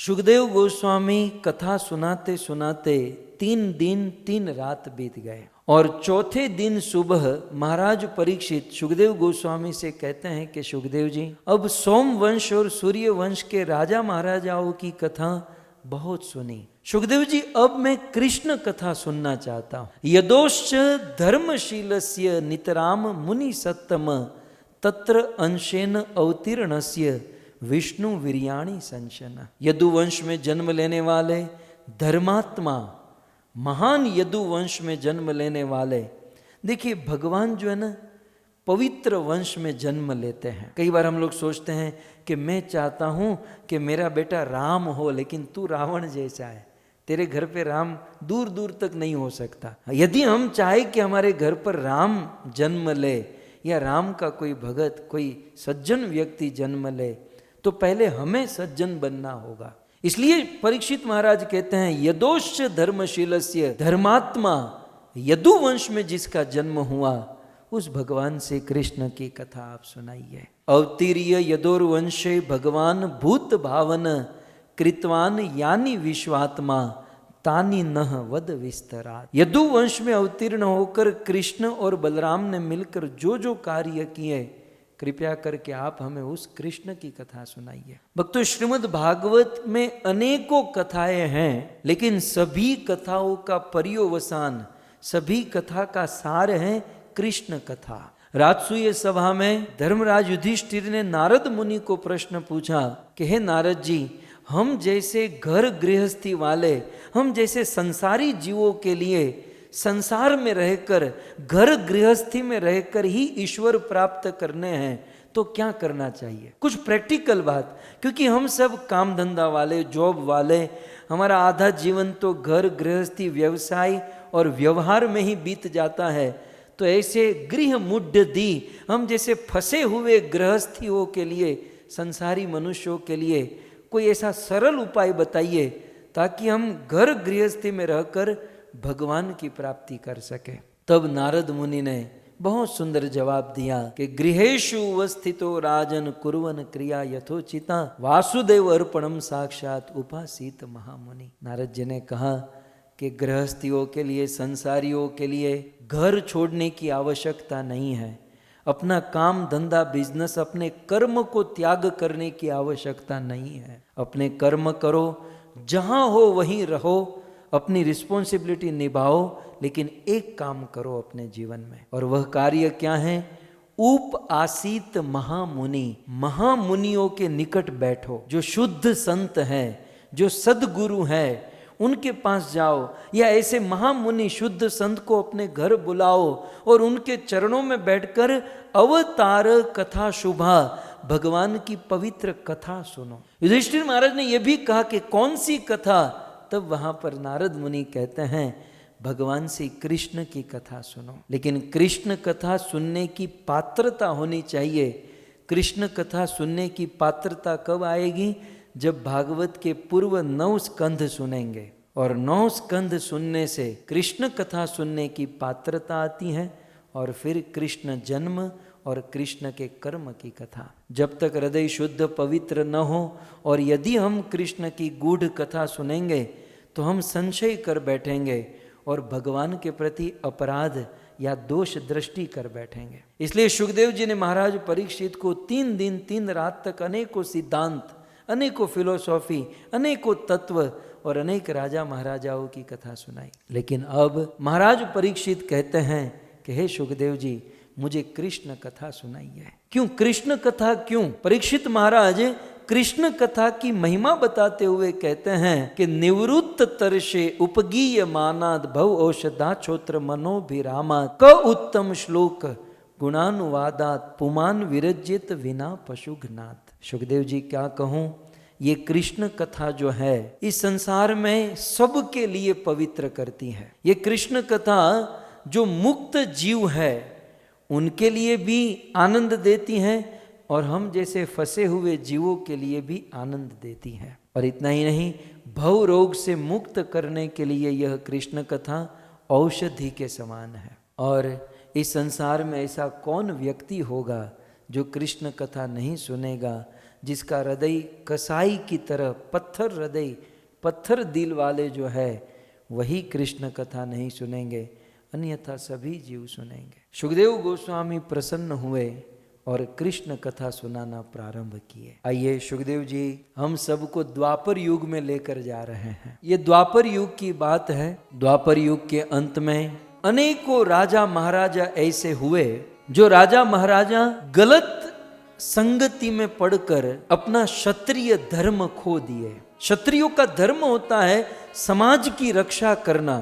सुखदेव गोस्वामी कथा सुनाते सुनाते 3 दिन 3 रात बीत गए और चौथे दिन सुबह महाराज परीक्षित सुखदेव गोस्वामी से कहते हैं कि सुखदेव जी, अब सोम वंश और सूर्य वंश के राजा महाराजाओं की कथा बहुत सुनी। सुखदेव जी, अब मैं कृष्ण कथा सुनना चाहता हूं। यदोश्च धर्मशीलस्य नितराम मुनि सत्तम तत्र अंशेन अवतीर्णस्य विष्णु वीर्याणि संशन। यदुवंश में जन्म लेने वाले धर्मात्मा, महान यदुवंश में जन्म लेने वाले, देखिए भगवान जो है ना पवित्र वंश में जन्म लेते हैं। कई बार हम लोग सोचते हैं कि मैं चाहता हूं कि मेरा बेटा राम हो, लेकिन तू रावण जैसा है, तेरे घर पे राम दूर दूर तक नहीं हो सकता। यदि हम चाहे कि हमारे घर पर राम जन्म ले या राम का कोई भगत, कोई सज्जन व्यक्ति जन्म ले, तो पहले हमें सज्जन बनना होगा। इसलिए परीक्षित महाराज कहते हैं यदोश्च धर्मशीलस्य, धर्मात्मा यदुवंश में जिसका जन्म हुआ उस भगवान से कृष्ण की कथा आप सुनाइए। अवतीर्य यदोर्वंशे भगवान भूत भावन कृतवान यानी विश्वात्मा तानी नह वद विस्तरात। यदुवंश में अवतीर्ण होकर कृष्ण और बलराम ने मिलकर जो जो कार्य किए, कृपया करके आप हमें उस कृष्ण की कथा सुनाइए। भक्तों, श्रीमद् भागवत में अनेकों कथाएं हैं, लेकिन सभी कथाओं का पर्यवसान, सभी कथा का सार है कृष्ण कथा। राजसूय सभा में धर्मराज युधिष्ठिर ने नारद मुनि को प्रश्न पूछा कि हे नारद जी, हम जैसे घर गृहस्थी वाले, हम जैसे संसारी जीवों के लिए संसार में रहकर, घर गृहस्थी में रहकर ही ईश्वर प्राप्त करने हैं, तो क्या करना चाहिए? कुछ प्रैक्टिकल बात, क्योंकि हम सब काम धंधा वाले, जॉब वाले, हमारा आधा जीवन तो घर गृहस्थी व्यवसाय और व्यवहार में ही बीत जाता है। तो ऐसे गृह मुड्ढ दी, हम जैसे फंसे हुए गृहस्थियों के लिए, संसारी मनुष्यों के लिए कोई ऐसा सरल उपाय बताइए ताकि हम घर गृहस्थी में रहकर भगवान की प्राप्ति कर सके। तब नारद मुनि ने बहुत सुंदर जवाब दिया कि गृहेषु वस्थितो राजन कुर्वन क्रिया यथोचिता वासुदेव अर्पणम साक्षात उपासीत महामुनि। नारद जी ने कहा कि गृहस्थियों के लिए, संसारियों के लिए घर छोड़ने की आवश्यकता नहीं है, अपना काम धंधा बिजनेस, अपने कर्म को त्याग करने की आवश्यकता नहीं है। अपने कर्म करो, जहां हो वहीं रहो, अपनी रिस्पॉन्सिबिलिटी निभाओ, लेकिन एक काम करो अपने जीवन में, और वह कार्य क्या है? उप आसीत महामुनि, महामुनियों के निकट बैठो। जो शुद्ध संत हैं, जो सदगुरु हैं, उनके पास जाओ, या ऐसे महामुनि शुद्ध संत को अपने घर बुलाओ और उनके चरणों में बैठकर अवतार कथा शुभा, भगवान की पवित्र कथा सुनो। युधिष्ठिर महाराज ने यह भी कहा कि कौन सी कथा? तब वहां पर नारद मुनि कहते हैं भगवान से कृष्ण की कथा सुनो। लेकिन कृष्ण कथा सुनने की पात्रता होनी चाहिए। कृष्ण कथा सुनने की पात्रता कब आएगी? जब भागवत के पूर्व 9 स्कंध सुनेंगे, और 9 स्कंध सुनने से कृष्ण कथा सुनने की पात्रता आती है, और फिर कृष्ण जन्म और कृष्ण के कर्म की कथा। जब तक हृदय शुद्ध पवित्र न हो, और यदि हम कृष्ण की गूढ़ कथा सुनेंगे तो हम संशय कर बैठेंगे और भगवान के प्रति अपराध या दोष दृष्टि कर बैठेंगे। इसलिए सुखदेव जी ने महाराज परीक्षित को 3 दिन 3 रात तक अनेकों सिद्धांत, अनेकों फिलोसॉफी, अनेकों तत्व और अनेक राजा महाराजाओं की कथा सुनाई। लेकिन अब महाराज परीक्षित कहते हैं कि हे सुखदेव जी, मुझे कृष्ण कथा सुनाइए। क्यों कृष्ण कथा? क्यों? परीक्षित महाराज कृष्ण कथा की महिमा बताते हुए कहते हैं कि निवृत्त तरशे उपगीय मानाद भव औषधा छोत्र मनोभिरामा क उत्तम श्लोक गुणानुवादात पुमान विरजित विना पशुघ्नात। सुखदेव जी, क्या कहूं, ये कृष्ण कथा जो है इस संसार में सबके लिए पवित्र करती है। ये कृष्ण कथा जो मुक्त जीव है उनके लिए भी आनंद देती है, और हम जैसे फंसे हुए जीवों के लिए भी आनंद देती है। और इतना ही नहीं, भव रोग से मुक्त करने के लिए यह कृष्ण कथा औषधि के समान है। और इस संसार में ऐसा कौन व्यक्ति होगा जो कृष्ण कथा नहीं सुनेगा, जिसका हृदय कसाई की तरह पत्थर हृदय पत्थर दिल वाले जो है वही कृष्ण कथा नहीं सुनेंगे, अन्यथा सभी जीव सुनेंगे। सुखदेव गोस्वामी प्रसन्न हुए और कृष्ण कथा सुनाना प्रारंभ किए। आइए सुखदेव जी हम सबको द्वापर युग में लेकर जा रहे हैं। ये द्वापर युग की बात है। द्वापर युग के अंत में अनेकों राजा महाराजा ऐसे हुए जो राजा महाराजा गलत संगति में पड़कर अपना क्षत्रिय धर्म खो दिए। क्षत्रियों का धर्म होता है समाज की रक्षा करना,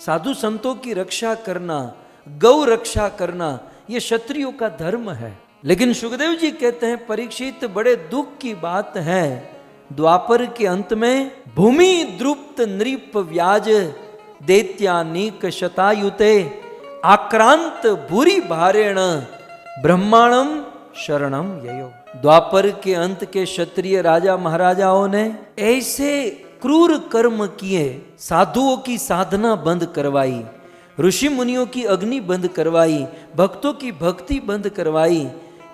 साधु संतों की रक्षा करना, गौ रक्षा करना, ये क्षत्रियों का धर्म है। लेकिन सुखदेव जी कहते हैं परीक्षित बड़े दुख की बात है, द्वापर के अंत में भूमि द्रुप्त नृप व्याज दैत्यानीक शतायुते आक्रांत भूरी भारेण ब्रह्मांडम शरणम ययो। द्वापर के अंत के क्षत्रिय राजा महाराजाओं ने ऐसे क्रूर कर्म किए, साधुओं की साधना बंद करवाई, ऋषि मुनियों की अग्नि बंद करवाई, भक्तों की भक्ति बंद करवाई,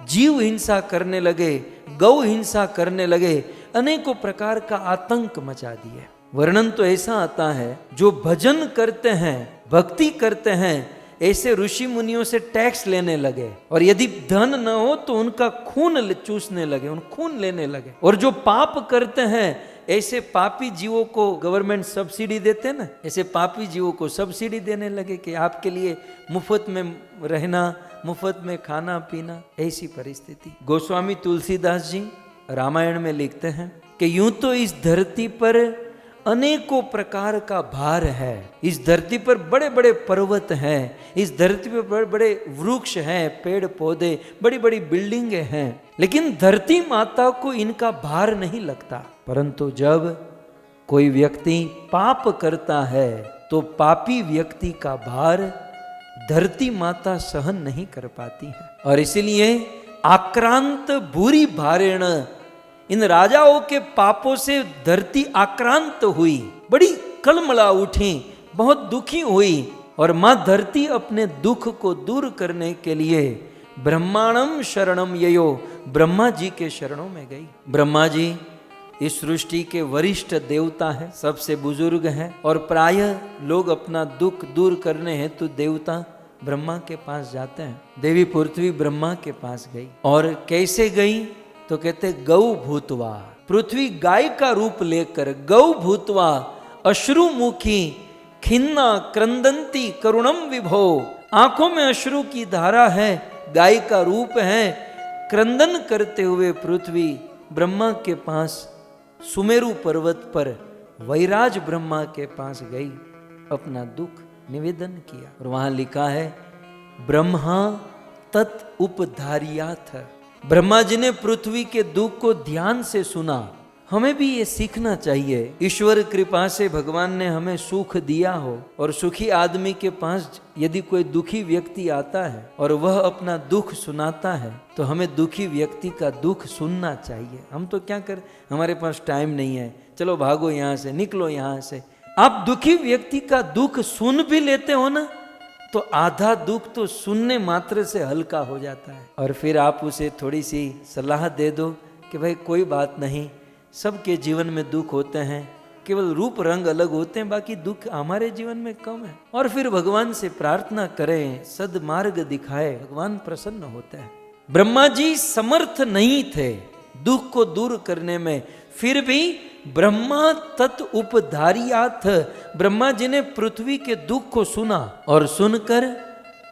जीव हिंसा करने लगे, गौ हिंसा करने लगे, अनेकों प्रकार का आतंक मचा दिए। वर्णन तो ऐसा आता है जो भजन करते हैं, भक्ति करते हैं, ऐसे ऋषि मुनियों से टैक्स लेने लगे और यदि धन न हो तो उनका खून चूसने लगे, उन खून लेने लगे। और जो पाप करते हैं ऐसे पापी जीवों को गवर्नमेंट सब्सिडी देते ना, ऐसे पापी जीवों को सब्सिडी देने लगे कि आपके लिए मुफ्त में रहना, मुफ्त में खाना पीना, ऐसी परिस्थिति। गोस्वामी तुलसीदास जी रामायण में लिखते हैं कि यूं तो इस धरती पर अनेकों प्रकार का भार है, इस धरती पर बड़े बड़े पर्वत हैं, इस धरती पर बड़े बड़े वृक्ष हैं, पेड़ पौधे, बड़ी बड़ी बिल्डिंगें हैं, लेकिन धरती माता को इनका भार नहीं लगता। परंतु जब कोई व्यक्ति पाप करता है तो पापी व्यक्ति का भार धरती माता सहन नहीं कर पाती है। और इसीलिए आक्रांत भूरी भारेण, इन राजाओं के पापों से धरती आक्रांत हुई, बड़ी कलमला उठी, बहुत दुखी हुई। और मां धरती अपने दुख को दूर करने के लिए ब्रह्मांडम शरणम ययो, ब्रह्मा जी के शरणों में गई। ब्रह्मा जी इस सृष्टि के वरिष्ठ देवता हैं, सबसे बुजुर्ग हैं, और प्रायः लोग अपना दुख दूर करने हेतु देवता ब्रह्मा के पास जाते हैं। देवी पृथ्वी ब्रह्मा के पास गई और कैसे गई तो कहते गौ भूतवा, पृथ्वी गाय का रूप लेकर गौ भूतवा अश्रुमुखी खिन्ना क्रंदंती करुणम विभो, आंखों में अश्रु की धारा है, गाय का रूप है, क्रंदन करते हुए पृथ्वी ब्रह्मा के पास सुमेरु पर्वत पर वैराज ब्रह्मा के पास गई, अपना दुख निवेदन किया। और वहां लिखा है ब्रह्मा तत् उपधारियाथ, ब्रह्मा जी ने पृथ्वी के दुख को ध्यान से सुना। हमें भी ये सीखना चाहिए। ईश्वर कृपा से भगवान ने हमें सुख दिया हो और सुखी आदमी के पास यदि कोई दुखी व्यक्ति आता है और वह अपना दुख सुनाता है तो हमें दुखी व्यक्ति का दुख सुनना चाहिए। हम तो क्या कर, हमारे पास टाइम नहीं है, चलो भागो यहाँ से, निकलो यहाँ से। आप दुखी व्यक्ति का दुख सुन भी लेते हो ना तो आधा दुख तो सुनने मात्र से हल्का हो जाता है। और फिर आप उसे थोड़ी सी सलाह दे दो कि भाई कोई बात नहीं, सबके जीवन में दुख होते हैं, केवल रूप रंग अलग होते हैं, बाकी दुख हमारे जीवन में कम है। और फिर भगवान से प्रार्थना करें, सद्मार्ग दिखाए, भगवान प्रसन्न होते हैं। ब्रह्मा जी समर्थ नहीं थे दुख को दूर करने में, फिर भी ब्रह्मा तत् उपधारियाथ, ब्रह्मा जी ने पृथ्वी के दुख को सुना और सुनकर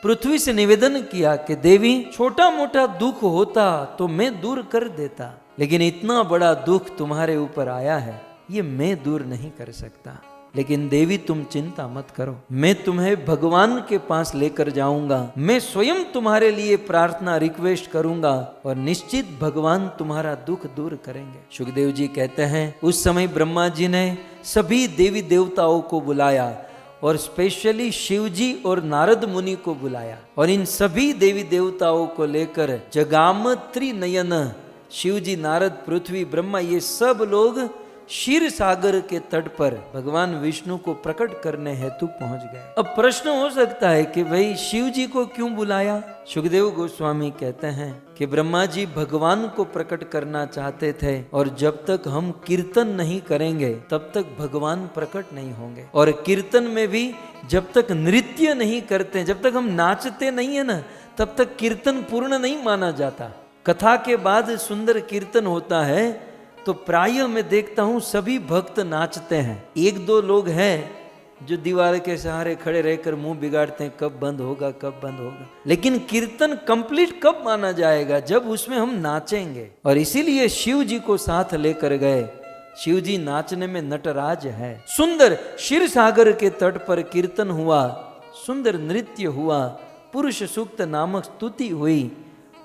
पृथ्वी से निवेदन किया कि देवी छोटा मोटा दुख होता तो मैं दूर कर देता, लेकिन इतना बड़ा दुख तुम्हारे ऊपर आया है ये मैं दूर नहीं कर सकता। लेकिन देवी तुम चिंता मत करो, मैं तुम्हें भगवान के पास लेकर जाऊंगा, मैं स्वयं तुम्हारे लिए प्रार्थना रिक्वेस्ट करूंगा और निश्चित भगवान तुम्हारा दुख दूर करेंगे। सुखदेव जी कहते हैं उस समय ब्रह्मा जी ने सभी देवी देवताओं को बुलाया और स्पेशली शिव जी और नारद मुनि को बुलाया और इन सभी देवी देवताओं को लेकर जगाम त्रिनयन, शिव जी, नारद, पृथ्वी, ब्रह्मा, ये सब लोग क्षीर सागर के तट पर भगवान विष्णु को प्रकट करने हेतु पहुंच गए। अब प्रश्न हो सकता है कि भाई शिव जी को क्यों बुलाया? सुखदेव गोस्वामी कहते हैं कि ब्रह्मा जी भगवान को प्रकट करना चाहते थे, और जब तक हम कीर्तन नहीं करेंगे तब तक भगवान प्रकट नहीं होंगे। और कीर्तन में भी जब तक नृत्य नहीं करते, जब तक हम नाचते नहीं है ना, तब तक कीर्तन पूर्ण नहीं माना जाता। कथा के बाद सुंदर कीर्तन होता है तो प्रायः मैं देखता हूं सभी भक्त नाचते हैं। एक दो लोग हैं जो दीवार के सहारे खड़े रहकर मुंह बिगाड़ते हैं, कब बंद होगा कब बंद होगा। लेकिन कीर्तन कंप्लीट कब माना जाएगा? जब उसमें हम नाचेंगे। और इसीलिए शिव जी को साथ लेकर गए। शिव जी नाचने में नटराज है। सुंदर क्षीर सागर के तट पर कीर्तन हुआ, सुंदर नृत्य हुआ, पुरुष सूक्त नामक स्तुति हुई,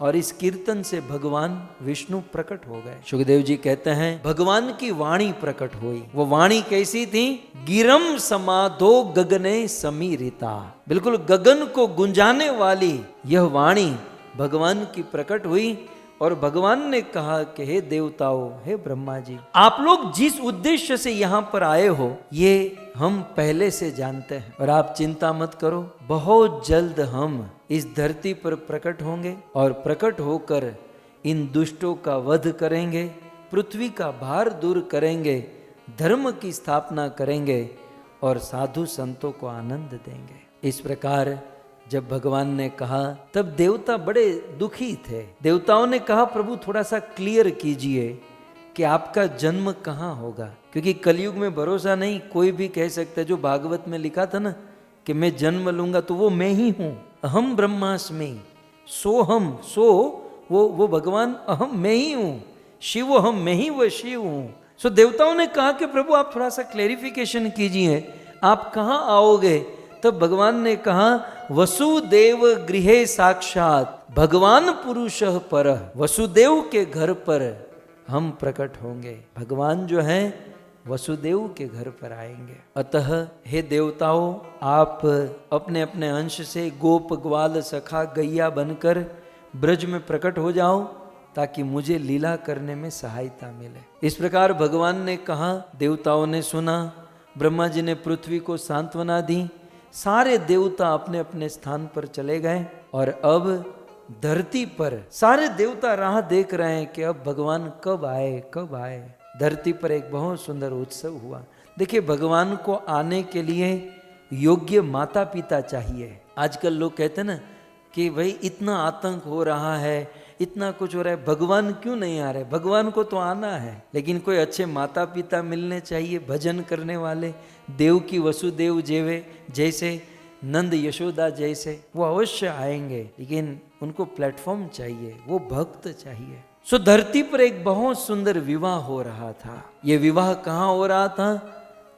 और इस कीर्तन से भगवान विष्णु प्रकट हो गए। सुखदेव जी कहते हैं भगवान की वाणी प्रकट हुई। वो वाणी कैसी थी? गिरम समाधो गगने समीरिता, बिल्कुल गगन को गुंजाने वाली यह वाणी भगवान की प्रकट हुई। और भगवान ने कहा कि हे देवताओं, हे ब्रह्मा जी, आप लोग जिस उद्देश्य से यहाँ पर आए हो ये हम पहले से जानते हैं, और आप चिंता मत करो, बहुत जल्द हम इस धरती पर प्रकट होंगे और प्रकट होकर इन दुष्टों का वध करेंगे, पृथ्वी का भार दूर करेंगे, धर्म की स्थापना करेंगे और साधु संतों को आनंद देंगे। इस प्रकार जब भगवान ने कहा तब देवता बड़े दुखी थे। देवताओं ने कहा प्रभु थोड़ा सा क्लियर कीजिए कि आपका जन्म कहाँ होगा, क्योंकि कलयुग में भरोसा नहीं, कोई भी कह सकता है। जो भागवत में लिखा था ना कि मैं जन्म लूंगा तो वो मैं ही हूं, अहम ब्रह्मास्मि सोहम, सो वो भगवान अहम मैं ही हूं, शिव हम मैं ही वो शिव हूं। सो देवताओं ने कहा कि प्रभु आप थोड़ा सा क्लेरिफिकेशन कीजिए, आप कहाँ आओगे? तब भगवान ने कहा वसुदेव गृहे साक्षात भगवान पुरुषः परः, वसुदेव के घर पर हम प्रकट होंगे। भगवान जो है वसुदेव के घर पर आएंगे। अतः हे देवताओं, आप अपने अपने अंश से गोप ग्वाल सखा गैया बनकर ब्रज में प्रकट हो जाओ ताकि मुझे लीला करने में सहायता मिले। इस प्रकार भगवान ने कहा, देवताओं ने सुना, ब्रह्मा जी ने पृथ्वी को सांत्वना दी, सारे देवता अपने अपने स्थान पर चले गए। और अब धरती पर सारे देवता राह देख रहे हैं कि अब भगवान कब आए कब आए। धरती पर एक बहुत सुंदर उत्सव हुआ। देखिए, भगवान को आने के लिए योग्य माता पिता चाहिए। आजकल लोग कहते हैं ना कि भाई इतना आतंक हो रहा है, इतना कुछ हो रहा है, भगवान क्यों नहीं आ रहे? भगवान को तो आना है, लेकिन कोई अच्छे माता पिता मिलने चाहिए, भजन करने वाले, देव की वसुदेव जैसे, नंद यशोदा जैसे, वो अवश्य आएंगे, लेकिन उनको प्लेटफॉर्म चाहिए, वो भक्त चाहिए। सो धरती पर एक बहुत सुंदर विवाह हो रहा था। ये विवाह कहाँ हो रहा था?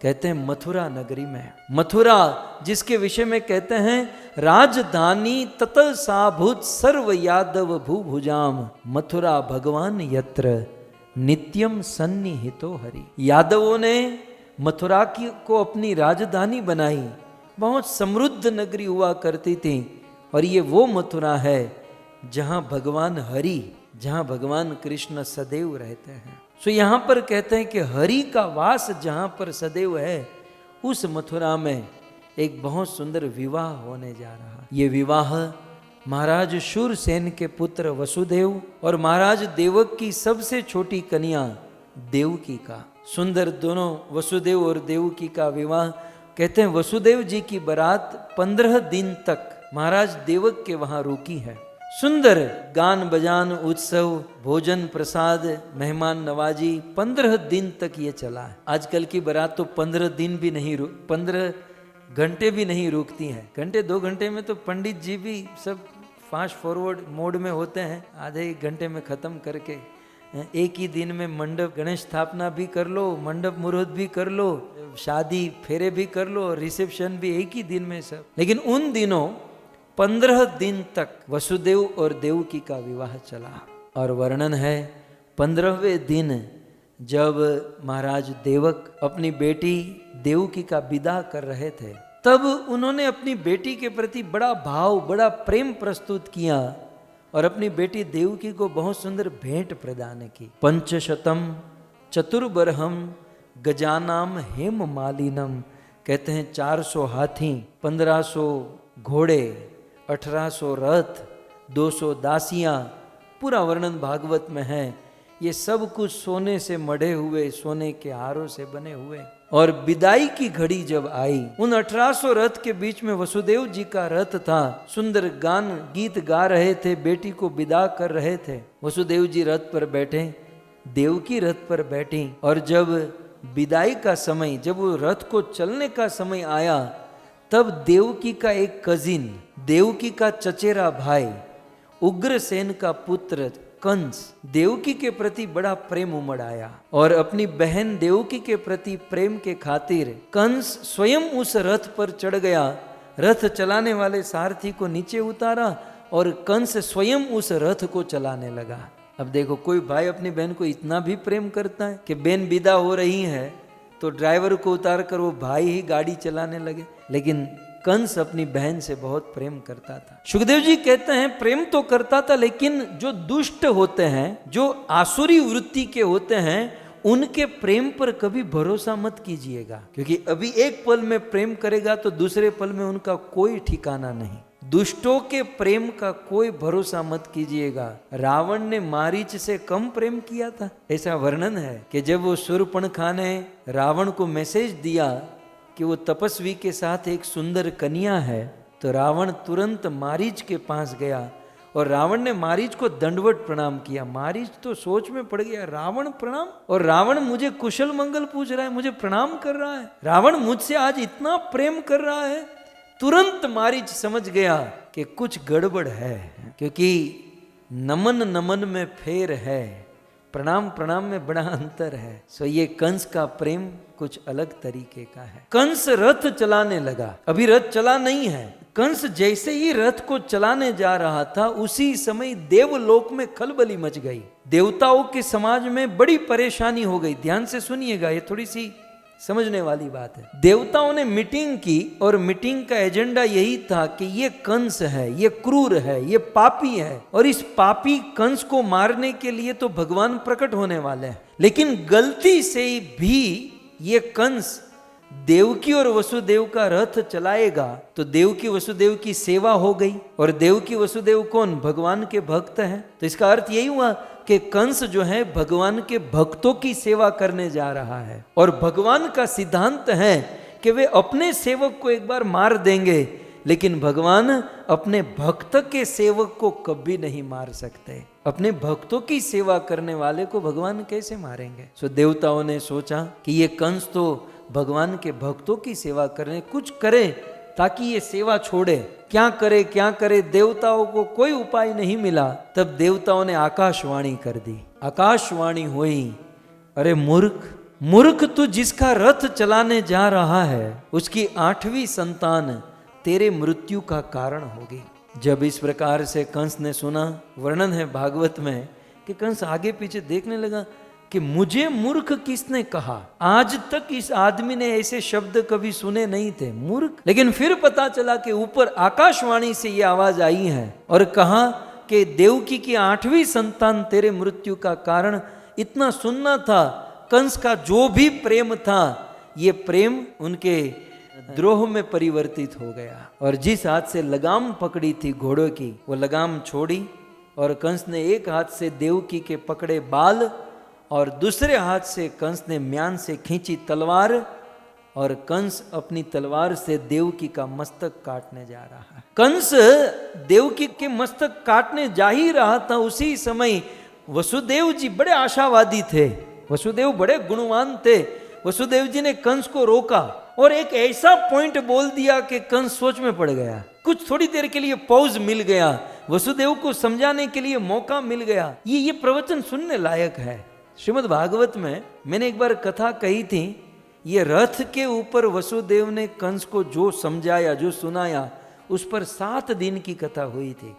कहते हैं मथुरा नगरी में। मथुरा जिसके विषय में कहते हैं राजधानी तत साभूत सर्व यादव भूभुजाम, मथुरा भगवान यत्र नित्यम सन्निहितो हरि। यादवों ने मथुरा को अपनी राजधानी बनाई। बहुत समृद्ध नगरी हुआ करती थी, और ये वो मथुरा है जहाँ भगवान हरि, जहाँ भगवान कृष्ण सदैव रहते हैं। सो यहाँ पर कहते हैं कि हरि का वास जहाँ पर सदैव है, उस मथुरा में एक बहुत सुंदर विवाह होने जा रहा। ये विवाह महाराज शूरसेन के पुत्र वसुदेव और महाराज देवक की सबसे छोटी कन्या देवकी का, सुंदर दोनों वसुदेव और देवकी का विवाह। कहते हैं वसुदेव जी की बारात 15 दिन तक महाराज देवक के वहां रुकी है। सुंदर गान बजान, उत्सव, भोजन प्रसाद, मेहमान नवाजी 15 दिन तक ये चला है। आजकल की बारात तो 15 दिन भी नहीं 15 घंटे भी नहीं रुकती हैं। घंटे 2 घंटे में तो पंडित जी भी सब फास्ट फॉरवर्ड मोड में होते हैं, आधे 1 घंटे में ख़त्म करके एक ही दिन में मंडप गणेश स्थापना भी कर लो, मंडप मुहूर्त भी कर लो, शादी फेरे भी कर लो, रिसेप्शन भी एक ही दिन में सब। लेकिन उन दिनों 15 दिन तक वसुदेव और देवकी का विवाह चला। और वर्णन है 15वें दिन जब महाराज देवक अपनी बेटी देवकी का विदा कर रहे थे, तब उन्होंने अपनी बेटी के प्रति बड़ा भाव, बड़ा प्रेम प्रस्तुत किया और अपनी बेटी देवकी को बहुत सुंदर भेंट प्रदान की। 500 चतुर्बरहम गजानाम हेम मालिनम, कहते हैं 400 हाथी, 1500 घोड़े, 1800 रथ, 200 दासियां, पूरा वर्णन भागवत में है। ये सब कुछ सोने से मढ़े हुए, सोने के हारों से बने हुए। और विदाई की घड़ी जब आई, उन 1800 रथ के बीच में वसुदेव जी का रथ था। सुंदर गान गीत गा रहे थे, बेटी को विदा कर रहे थे। वसुदेव जी रथ पर बैठे, देवकी रथ पर बैठी, और जब विदाई का समय, जब वो रथ को चलने का समय आया, तब देवकी का एक कजिन, देवकी का चचेरा भाई, उग्रसेन का पुत्र कंस, देवकी के प्रति बड़ा प्रेम उमड़ आया। और अपनी बहन देवकी के प्रति प्रेम के खातिर कंस स्वयं उस रथ पर चढ़ गया। रथ चलाने वाले सारथी को नीचे उतारा और कंस स्वयं उस रथ को चलाने लगा। अब देखो, कोई भाई अपनी बहन को इतना भी प्रेम करता है कि बहन विदा हो रही है तो ड्राइवर को उतार कर वो भाई ही गाड़ी चलाने लगे। लेकिन कंस अपनी बहन से बहुत प्रेम करता था। सुखदेव जी कहते हैं प्रेम तो करता था, लेकिन जो दुष्ट होते हैं, जो आसुरी वृत्ति के होते हैं, उनके प्रेम पर कभी भरोसा मत कीजिएगा, क्योंकि अभी एक पल में प्रेम करेगा तो दूसरे पल में उनका कोई ठिकाना नहीं। दुष्टों के प्रेम का कोई भरोसा मत कीजिएगा। रावण ने मारीच से कम प्रेम किया था, ऐसा वर्णन है कि जब वो शूर्पणखा ने रावण को मैसेज दिया कि वो तपस्वी के साथ एक सुंदर कन्या है, तो रावण तुरंत मारीच के पास गया और रावण ने मारीच को दंडवत प्रणाम किया। मारीच तो सोच में पड़ गया, रावण प्रणाम, और रावण मुझे कुशल मंगल पूछ रहा है, मुझे प्रणाम कर रहा है, रावण मुझसे आज इतना प्रेम कर रहा है। तुरंत मारीच समझ गया कि कुछ गड़बड़ है, क्योंकि नमन नमन में फेर है, प्रणाम प्रणाम में बड़ा अंतर है। सो ये कंस का प्रेम कुछ अलग तरीके का है। कंस रथ चलाने लगा, अभी रथ चला नहीं है। कंस जैसे ही रथ को चलाने जा रहा था, उसी समय देवलोक में खलबली मच गई। देवताओं के समाज में बड़ी परेशानी हो गई। ध्यान से सुनिएगा, ये थोड़ी सी समझने वाली बात है। देवताओं ने मीटिंग की और मीटिंग का एजेंडा यही था कि ये कंस है, ये क्रूर है, ये पापी है, और इस पापी कंस को मारने के लिए तो भगवान प्रकट होने वाले हैं। लेकिन गलती से भी ये कंस देवकी और वसुदेव का रथ चलाएगा तो देवकी वसुदेव की सेवा हो गई, और देवकी वसुदेव कौन? भगवान के भक्त हैं। तो इसका अर्थ यही हुआ कि कंस जो है भगवान के भक्तों की सेवा करने जा रहा है, और भगवान का सिद्धांत है कि वे अपने सेवक को एक बार मार देंगे, लेकिन भगवान अपने भक्त के सेवक को कभी नहीं मार सकते। अपने भक्तों की सेवा करने वाले को भगवान कैसे मारेंगे? सो देवताओं ने सोचा कि ये कंस तो भगवान के भक्तों की सेवा करने, कुछ करे ताकि ये सेवा छोड़े। क्या करे क्या करे, देवताओं को कोई उपाय नहीं मिला। तब देवताओं ने आकाशवाणी कर दी। आकाशवाणी हुई, अरे मूर्ख मूर्ख, तू जिसका रथ चलाने जा रहा है उसकी 8वीं संतान तेरे मृत्यु का कारण होगी। जब इस प्रकार से कंस ने सुना, वर्णन है भागवत में कि कंस आगे पीछे देखने लगा कि मुझे मूर्ख किसने कहा? आज तक इस आदमी ने ऐसे शब्द कभी सुने नहीं थे, मूर्ख। लेकिन फिर पता चला कि ऊपर आकाशवाणी से ये आवाज आई है और कहा कि देवकी की 8वीं संतान तेरे मृत्यु का कारण। इतना सुनना था, कंस का जो भी प्रेम था, ये प्रेम उनके द्रोह में परिवर्तित हो गया। और जिस हाथ से लगाम पकड़ी थी घोड़ों की, वो लगाम छोड़ी, और कंस ने एक हाथ से देवकी के पकड़े बाल और दूसरे हाथ से कंस ने म्यान से खींची तलवार, और कंस अपनी तलवार से देवकी का मस्तक काटने जा रहा है। कंस देवकी के मस्तक काटने जा ही रहा था, उसी समय वसुदेव जी बड़े आशावादी थे, वसुदेव बड़े गुणवान थे। वसुदेव जी ने कंस को रोका और एक ऐसा पॉइंट बोल दिया कि कंस सोच में पड़ गया। कुछ थोड़ी देर के लिए पॉज मिल गया, वसुदेव को समझाने के लिए मौका मिल गया। ये प्रवचन सुनने लायक है। श्रीमद् भागवत में मैंने एक बार कथा कही थी, ये रथ के ऊपर वसुदेव ने कंस को जो समझाया, जो सुनाया, उस पर 7 दिन की कथा हुई थी।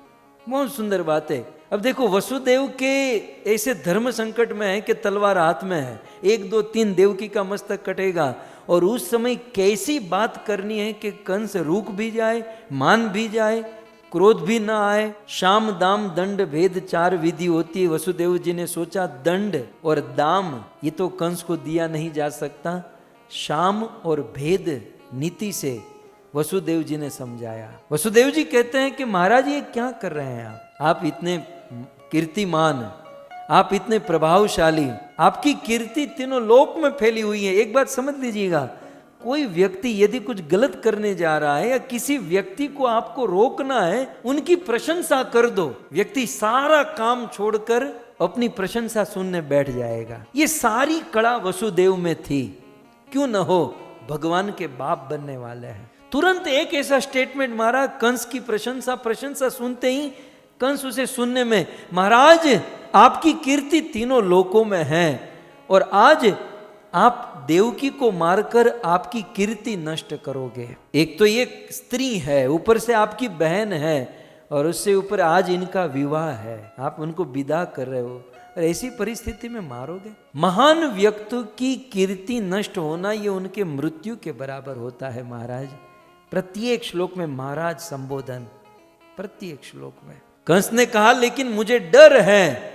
बहुत सुंदर बात है। अब देखो, वसुदेव के ऐसे धर्म संकट में है कि तलवार हाथ में है, 1 2 3 देवकी का मस्तक कटेगा, और उस समय कैसी बात करनी है कि कंस रुक भी जाए, मान भी जाए, क्रोध भी ना आए। शाम दाम दंड भेद 4 विधि होती है। वसुदेव जी ने सोचा दंड और दाम ये तो कंस को दिया नहीं जा सकता, शाम और भेद नीति से वसुदेव जी ने समझाया। वसुदेव जी कहते हैं कि महाराज ये क्या कर रहे हैं आप इतने कीर्तिमान, आप इतने प्रभावशाली, आपकी कीर्ति तीनों लोक में फैली हुई है। एक बात समझ लीजिएगा, कोई व्यक्ति यदि कुछ गलत करने जा रहा है या किसी व्यक्ति को आपको रोकना है, उनकी प्रशंसा कर दो, व्यक्ति सारा काम छोड़कर अपनी प्रशंसा सुनने बैठ जाएगा। ये सारी कला वसुदेव में थी। क्यों न हो, भगवान के बाप बनने वाले हैं। तुरंत एक ऐसा स्टेटमेंट मारा, कंस की प्रशंसा सुनते ही कंस उसे सुनने में, महाराज आपकी कीर्ति तीनों लोकों में है और आज आप देवकी को मारकर आपकी कीर्ति नष्ट करोगे। एक तो ये स्त्री है, ऊपर से आपकी बहन है और उससे ऊपर आज इनका विवाह है, आप उनको विदा कर रहे हो और ऐसी परिस्थिति में मारोगे। महान व्यक्ति की कीर्ति नष्ट होना ये उनके मृत्यु के बराबर होता है महाराज। प्रत्येक श्लोक में महाराज संबोधन, प्रत्येक श्लोक में। कंस ने कहा लेकिन मुझे डर है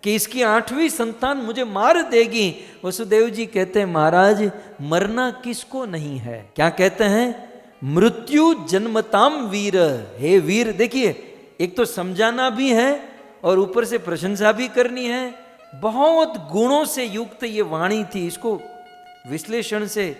कि इसकी 8वीं संतान मुझे मार देगी। वसुदेव जी कहते हैं महाराज मरना किसको नहीं है। क्या कहते हैं? मृत्यु जन्मताम वीर। हे वीर, देखिए एक तो समझाना भी है और ऊपर से प्रशंसा भी करनी है। बहुत गुणों से युक्त ये वाणी थी, इसको विश्लेषण से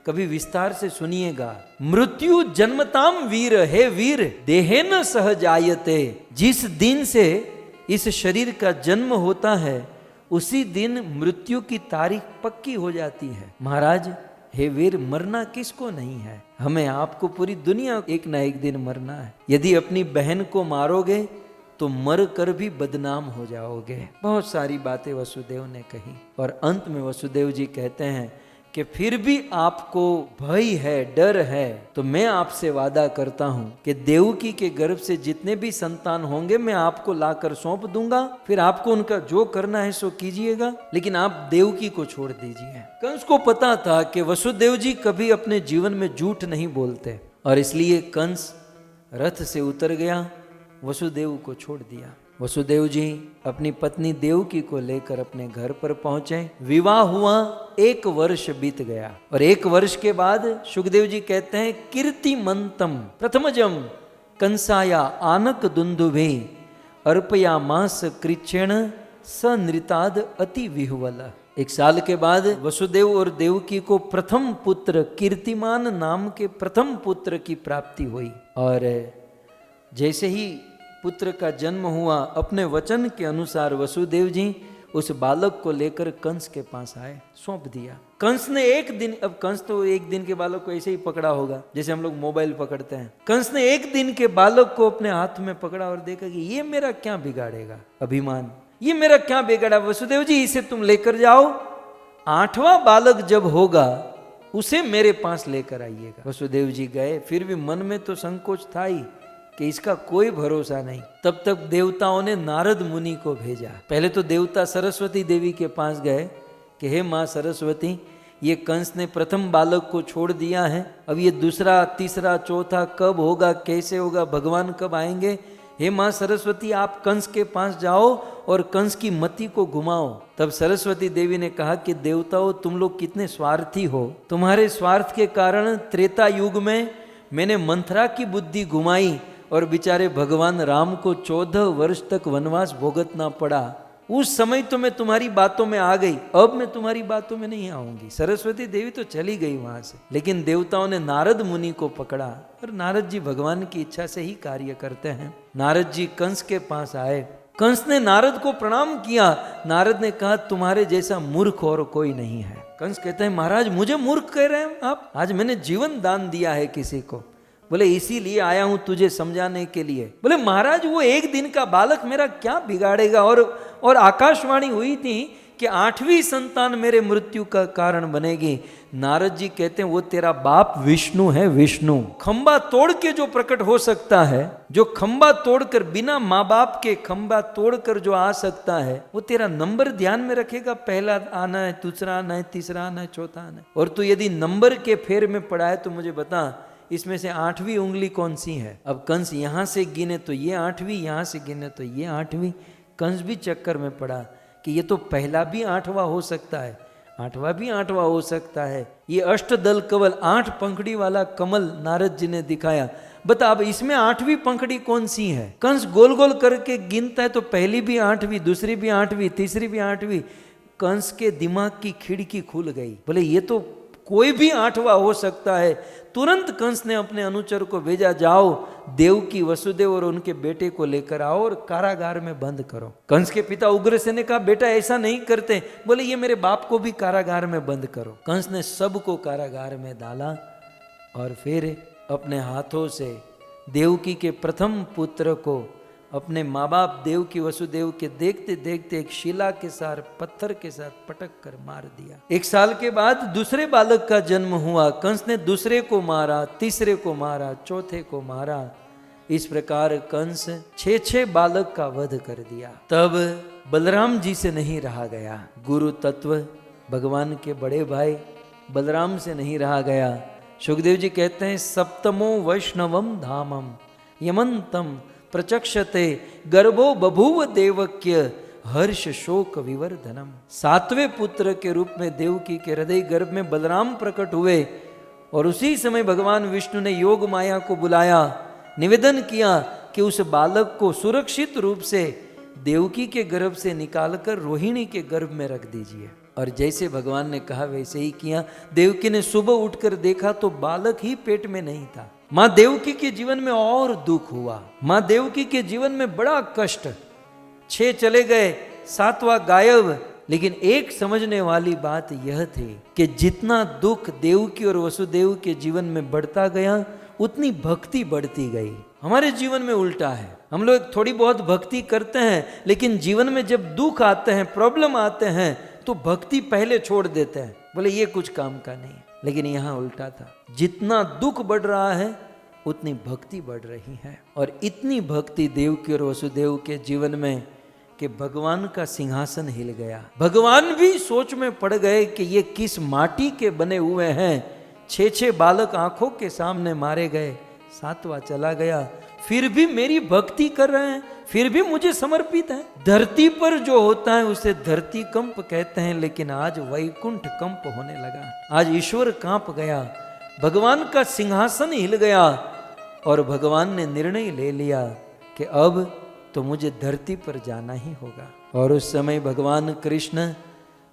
कभी विस्तार से सुनिएगा। मृत्यु जन्मताम वीर, हे वीर देहेन सह जायते। जिस दिन से इस शरीर का जन्म होता है उसी दिन मृत्यु की तारीख पक्की हो जाती है। महाराज हे वीर, मरना किसको नहीं है, हमें आपको पूरी दुनिया एक ना एक दिन मरना है। यदि अपनी बहन को मारोगे तो मर कर भी बदनाम हो जाओगे। बहुत सारी बातें वसुदेव ने कही और अंत में वसुदेव जी कहते हैं कि फिर भी आपको भय है, डर है, तो मैं आपसे वादा करता हूं कि देवकी के गर्भ से जितने भी संतान होंगे मैं आपको लाकर सौंप दूंगा, फिर आपको उनका जो करना है सो कीजिएगा, लेकिन आप देवकी को छोड़ दीजिए। कंस को पता था कि वसुदेव जी कभी अपने जीवन में झूठ नहीं बोलते और इसलिए कंस रथ से उतर गया, वसुदेव को छोड़ दिया। वसुदेव जी अपनी पत्नी देवकी को लेकर अपने घर पर पहुंचे। विवाह हुआ, 1 वर्ष बीत गया और 1 वर्ष के बाद सुखदेव जी कहते हैं कीर्तिमंतम प्रथमजम कंसाया आनक दुंदुभे अर्पया मास कृच्छेण स नृताद अति विह्वल। 1 साल के बाद वसुदेव और देवकी को प्रथम पुत्र कीर्तिमान नाम के प्रथम पुत्र की प्राप्ति हुई और जैसे ही पुत्र का जन्म हुआ, अपने वचन के अनुसार वसुदेव जी उस बालक को लेकर कंस के पास आए, सौंप दिया। कंस ने एक दिन, अब कंस तो एक दिन के बालक को ऐसे ही पकड़ा होगा जैसे हम लोग मोबाइल पकड़ते हैं। कंस ने एक दिन के बालक को अपने हाथ में पकड़ा और देखा कि ये मेरा क्या बिगाड़ेगा, अभिमान, ये मेरा क्या बिगाड़ा। वसुदेव जी इसे तुम लेकर जाओ, 8वां बालक जब होगा उसे मेरे पास लेकर आइएगा। वसुदेव जी गए, फिर भी मन में तो संकोच था ही कि इसका कोई भरोसा नहीं। तब तक देवताओं ने नारद मुनि को भेजा। पहले तो देवता सरस्वती देवी के पास गए कि हे माँ सरस्वती, ये कंस ने प्रथम बालक को छोड़ दिया है, अब ये दूसरा, तीसरा, चौथा कब होगा, कैसे होगा, भगवान कब आएंगे। हे माँ सरस्वती, आप कंस के पास जाओ और कंस की मति को घुमाओ। तब सरस्वती देवी ने कहा कि देवताओं, तुम लोग कितने स्वार्थी हो, तुम्हारे स्वार्थ के कारण त्रेता युग में मैंने मंथरा की बुद्धि घुमाई और बेचारे भगवान राम को 14 वर्ष तक वनवास भोगतना पड़ा। उस समय तो मैं तुम्हारी बातों में आ गई, अब मैं तुम्हारी बातों में नहीं आऊंगी। सरस्वती देवी तो चली गई वहां से, लेकिन देवताओं ने नारद मुनि को पकड़ा और नारद जी भगवान की इच्छा से ही कार्य करते हैं। नारद जी कंस के पास आए, कंस ने नारद को प्रणाम किया। नारद ने कहा तुम्हारे जैसा मूर्ख और कोई नहीं है। कंस कहते हैं महाराज मुझे मूर्ख कह रहे हैं आप, आज मैंने जीवन दान दिया है किसी को। बोले इसीलिए आया हूं तुझे समझाने के लिए। बोले महाराज वो 1 दिन का बालक मेरा क्या बिगाड़ेगा। और आकाशवाणी हुई थी कि 8वीं संतान मेरे मृत्यु का कारण बनेगी। नारद जी कहते हैं वो तेरा बाप विष्णु है, विष्णु खंबा तोड़ के जो प्रकट हो सकता है, जो खंबा तोड़कर बिना माँ बाप के खंबा तोड़कर जो आ सकता है, वो तेरा नंबर ध्यान में रखेगा, पहला आना है, दूसरा आना है, तीसरा आना है, चौथा आना है। और तू यदि नंबर के फेर में पड़ा है तो मुझे बता इसमें से 8वीं उंगली कौन सी है। अब कंस यहाँ से गिने तो ये 8वीं, यहाँ से गिने तो ये 8वीं। कंस भी चक्कर में पड़ा कि ये तो पहला भी 8वां हो सकता है, 8वां भी 8वां हो सकता है। ये अष्टदल कमल, 8 पंखड़ी वाला कमल नारद जी ने दिखाया, बता अब इसमें 8वीं पंखड़ी कौन सी है। कंस गोल गोल करके गिनता है तो पहली भी 8वीं, दूसरी भी 8वीं, तीसरी भी 8वीं। कंस के दिमाग की खिड़की खुल गई, बोले ये तो कोई भी 8वां हो सकता है। तुरंत कंस ने अपने अनुचर को भेजा, जाओ देवकी, वसुदेव और उनके बेटे को लेकर आओ और कारागार में बंद करो। कंस के पिता उग्रसेन ने कहा बेटा ऐसा नहीं करते, बोले ये मेरे बाप को भी कारागार में बंद करो। कंस ने सबको कारागार में डाला और फिर अपने हाथों से देवकी के प्रथम पुत्र को अपने माँ बाप देवकी वसुदेव के देखते देखते एक शिला के साथ, पत्थर के साथ पटक कर मार दिया। 1 साल के बाद दूसरे बालक का जन्म हुआ। कंस ने दूसरे को मारा, तीसरे को मारा, चौथे को मारा। इस प्रकार कंस 6 बालक का वध कर दिया। तब बलराम जी से नहीं रहा गया, गुरु तत्व भगवान के बड़े भाई बलराम से नहीं रहा गया। सुखदेव जी कहते हैं सप्तमो वैष्णवम धामम यमंतम प्रचक्षते गर्भो बभूव देवक्य हर्ष शोक विवर्धनम। 7वें पुत्र के रूप में देवकी के हृदय गर्भ में बलराम प्रकट हुए और उसी समय भगवान विष्णु ने योग माया को बुलाया, निवेदन किया कि उस बालक को सुरक्षित रूप से देवकी के गर्भ से निकालकर रोहिणी के गर्भ में रख दीजिए। और जैसे भगवान ने कहा वैसे ही किया। देवकी ने सुबह उठकर देखा तो बालक ही पेट में नहीं था। मां देवकी के जीवन में और दुख हुआ। मां देवकी के जीवन में बड़ा कष्ट। 6 चले गए, 7वां गायब। लेकिन एक समझने वाली बात यह थी कि जितना दुख देवकी और वसुदेव के जीवन में बढ़ता गया उतनी भक्ति बढ़ती गई। हमारे जीवन में उल्टा है, हम लोग थोड़ी बहुत भक्ति करते हैं लेकिन जीवन में जब दुख आते हैं, प्रॉब्लम आते हैं तो भक्ति पहले छोड़ देते हैं, बोले ये कुछ काम का नहीं। लेकिन यहाँ उल्टा था, जितना दुख बढ़ रहा है उतनी भक्ति बढ़ रही है। और इतनी भक्ति देवकी और वसुदेव के जीवन में कि भगवान का सिंहासन हिल गया। भगवान भी सोच में पड़ गए कि ये किस माटी के बने हुए हैं। 6 बालक आंखों के सामने मारे गए, 7वां चला गया, फिर भी मेरी भक्ति कर रहे हैं, फिर भी मुझे समर्पित है। धरती पर जो होता है उसे धरती कंप कहते हैं, लेकिन आज वैकुंठ कंप होने लगा। आज ईश्वर कांप गया, भगवान का सिंहासन हिल गया और भगवान ने निर्णय ले लिया कि अब तो मुझे धरती पर जाना ही होगा। और उस समय भगवान कृष्ण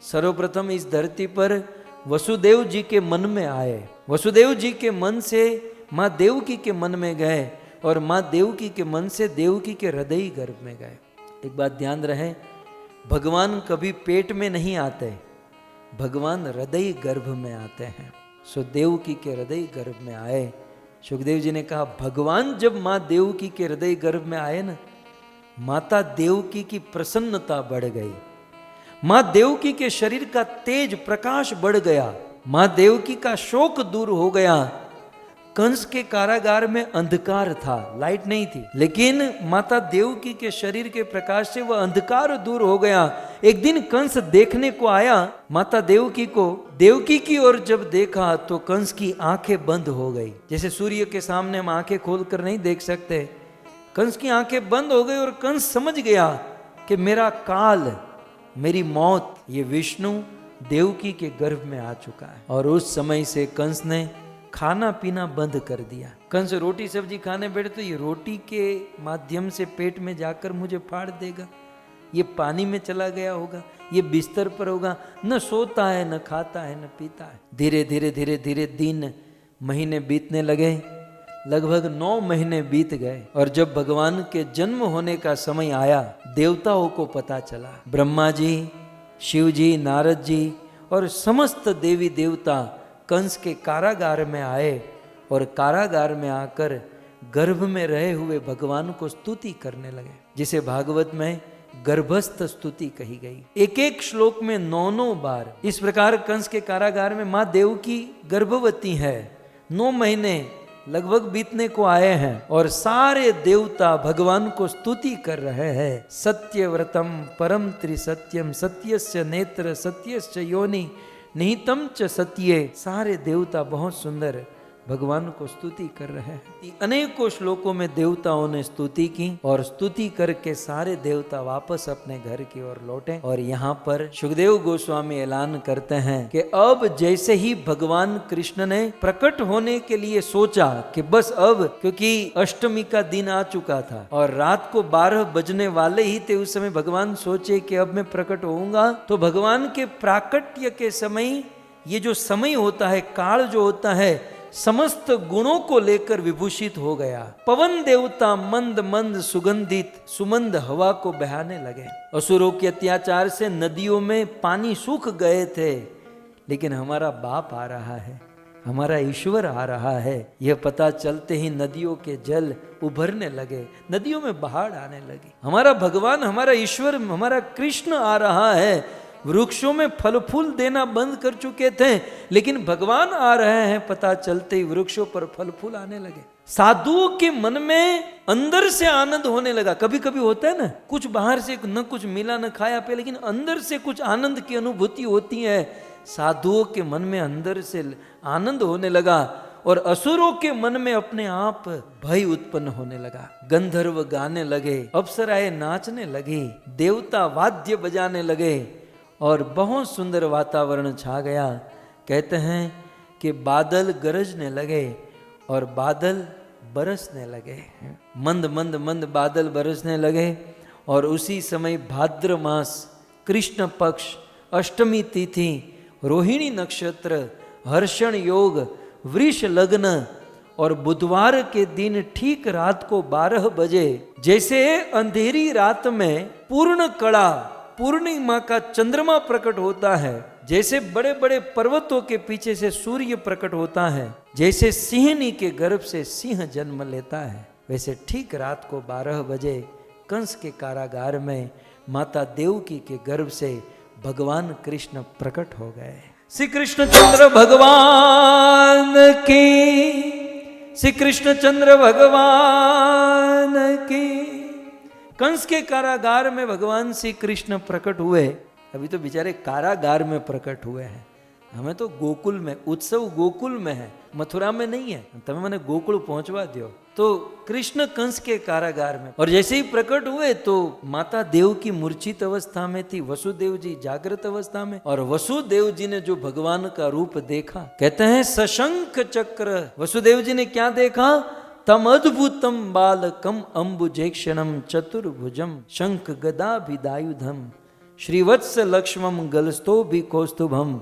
सर्वप्रथम इस धरती पर वसुदेव जी के मन में आए। वसुदेव जी के मन से माँ देवकी के मन में गए और माँ देवकी के मन से देवकी के हृदय गर्भ में गए। एक बात ध्यान रहे, भगवान कभी पेट में नहीं आते, भगवान हृदय गर्भ में आते हैं। सो देवकी के हृदय गर्भ में आए। सुखदेव जी ने कहा भगवान जब माँ देवकी के हृदय गर्भ में आए ना, माता देवकी की प्रसन्नता बढ़ गई, माँ देवकी के शरीर का तेज प्रकाश बढ़ गया, माँ देवकी का शोक दूर हो गया। कंस के कारागार में अंधकार था, लाइट नहीं थी, लेकिन माता देवकी के शरीर के प्रकाश से वह अंधकार दूर हो गया। एक दिन कंस देखने को आया माता देवकी को, देवकी की ओर जब देखा तो कंस की आंखें बंद हो गई। जैसे सूर्य के सामने हम आंखें खोलकर नहीं देख सकते, कंस की आंखें बंद हो गई और कंस समझ गया कि मेरा काल, मेरी मौत, ये विष्णु देवकी के गर्भ में आ चुका है। और उस समय से कंस ने खाना पीना बंद कर दिया। कंस रोटी सब्जी खाने बैठे तो ये रोटी के माध्यम से पेट में जाकर मुझे फाड़ देगा, ये पानी में चला गया होगा, ये बिस्तर पर होगा, न सोता है न खाता है न पीता है। धीरे धीरे धीरे धीरे दिन महीने बीतने लगे, लगभग 9 महीने बीत गए। और जब भगवान के जन्म होने का समय आया, देवताओं को पता चला, ब्रह्मा जी, शिव जी, नारद जी और समस्त देवी देवता कंस के कारागार में आए और कारागार में आकर गर्भ में रहे हुए भगवान को स्तुति करने लगे, जिसे भागवत में गर्भस्थ स्तुति कही गई। एक एक श्लोक में 9 बार इस प्रकार कंस के कारागार में माँ देवकी गर्भवती है, 9 महीने लगभग बीतने को आए हैं और सारे देवता भगवान को स्तुति कर रहे हैं। सत्यव्रतम परम त्रिसत्यम सत्यस्य नेत्र सत्यस्य योनि निहितम च सत्ये। सारे देवता बहुत सुंदर भगवान को स्तुति कर रहे हैं। अनेकों श्लोकों में देवताओं ने स्तुति की और स्तुति करके सारे देवता वापस अपने घर की ओर लौटे। और यहाँ पर सुखदेव गोस्वामी ऐलान करते हैं कि अब जैसे ही भगवान कृष्ण ने प्रकट होने के लिए सोचा कि बस अब, क्योंकि अष्टमी का दिन आ चुका था और रात को 12 बजने वाले ही थे, उस समय भगवान सोचे कि अब मैं प्रकट होऊंगा। तो भगवान के प्राकट्य के समय, ये जो समय होता है, काल जो होता है, समस्त गुणों को लेकर विभूषित हो गया। पवन देवता मंद मंद सुगंधित सुमंद हवा को बहाने लगे। असुरों के अत्याचार से नदियों में पानी सूख गए थे, लेकिन हमारा बाप आ रहा है, हमारा ईश्वर आ रहा है, यह पता चलते ही नदियों के जल उभरने लगे, नदियों में बाढ़ आने लगी। हमारा भगवान, हमारा ईश्वर, हमारा कृष्ण आ रहा है। वृक्षों में फल फूल देना बंद कर चुके थे, लेकिन भगवान आ रहे हैं पता चलते ही वृक्षों पर फल फूल आने लगे। साधुओं के मन में अंदर से आनंद होने लगा। कभी कभी होता है ना, कुछ बाहर से न कुछ मिला न खाया पे, लेकिन अंदर से कुछ आनंद की अनुभूति होती है। साधुओं के मन में अंदर से आनंद होने लगा और असुरों के मन में अपने आप भय उत्पन्न होने लगा। गंधर्व गाने लगे, अप्सराएं नाचने लगी, देवता वाद्य बजाने लगे और बहुत सुंदर वातावरण छा गया। कहते हैं कि बादल गरजने लगे और बादल बरसने लगे, मंद मंद मंद बादल बरसने लगे। और उसी समय भाद्र मास कृष्ण पक्ष अष्टमी तिथि, रोहिणी नक्षत्र, हर्षण योग, वृष लग्न और बुधवार के दिन ठीक रात को 12 बजे, जैसे अंधेरी रात में पूर्ण कड़ा पूर्णिमा का चंद्रमा प्रकट होता है, जैसे बड़े बड़े पर्वतों के पीछे से सूर्य प्रकट होता है, जैसे सिंहनी के गर्भ से सिंह जन्म लेता है, वैसे ठीक रात को 12 बजे कंस के कारागार में माता देवकी के गर्भ से भगवान कृष्ण प्रकट हो गए। श्री कृष्णचंद्र भगवान की, श्री कृष्णचंद्र भगवान की। कंस के कारागार में भगवान श्री कृष्ण प्रकट हुए। अभी तो बेचारे कारागार में प्रकट हुए हैं, हमें तो गोकुल में, उत्सव गोकुल में है, मथुरा में नहीं है। तमें मैंने गोकुल पहुंचवा दियो। तो कृष्ण कंस के कारागार में, और जैसे ही प्रकट हुए तो माता देव की मूर्छित अवस्था में थी, वसुदेव जी जागृत अवस्था में। और वसुदेव जी ने जो भगवान का रूप देखा, कहते हैं सशंख चक्र। वसुदेव जी ने क्या देखा? तम अद्भुतम बालकम अम्बुजेक्षणम चतुर्भुजम शंख गदाभिदायुधम श्रीवत्स लक्ष्मम गलस्थोभि कौस्तुभम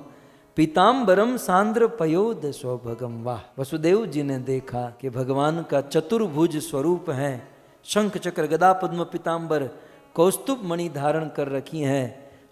पीताम्बरम सांद्र पयोद सौभगम। वाह! वसुदेव जी ने देखा कि भगवान का चतुर्भुज स्वरूप है, शंख चक्र गदा पद्म पीताम्बर कौस्तुभ मणि धारण कर रखी है,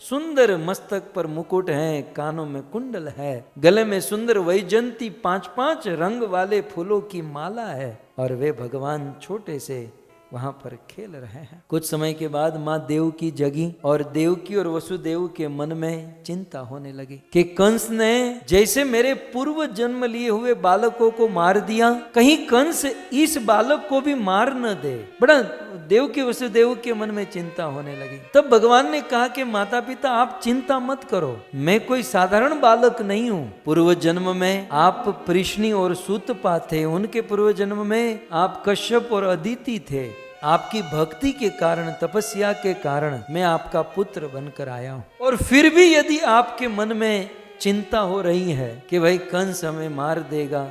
सुंदर मस्तक पर मुकुट है, कानों में कुंडल है, गले में सुंदर वैजंती 5-5 रंग वाले फूलों की माला है, और वे भगवान छोटे से वहां पर खेल रहे हैं। कुछ समय के बाद माँ देवकी जगी और देवकी और वसुदेव के मन में चिंता होने लगी कि कंस ने जैसे मेरे पूर्व जन्म लिए हुए बालकों को मार दिया, कहीं कंस इस बालक को भी मार न दे। बड़ा देवकी वसुदेव के मन में चिंता होने लगी। तब भगवान ने कहा कि माता पिता आप चिंता मत करो, मैं कोई साधारण बालक नहीं हूँ। पूर्व जन्म में आप पृश्नि और सूतपा थे, उनके पूर्व जन्म में आप कश्यप और अदिति थे। आपकी भक्ति के कारण, तपस्या के कारण मैं आपका पुत्र बनकर आया हूं। और फिर भी यदि आपके मन में चिंता हो रही है कि भाई कंस हमें मार देगा,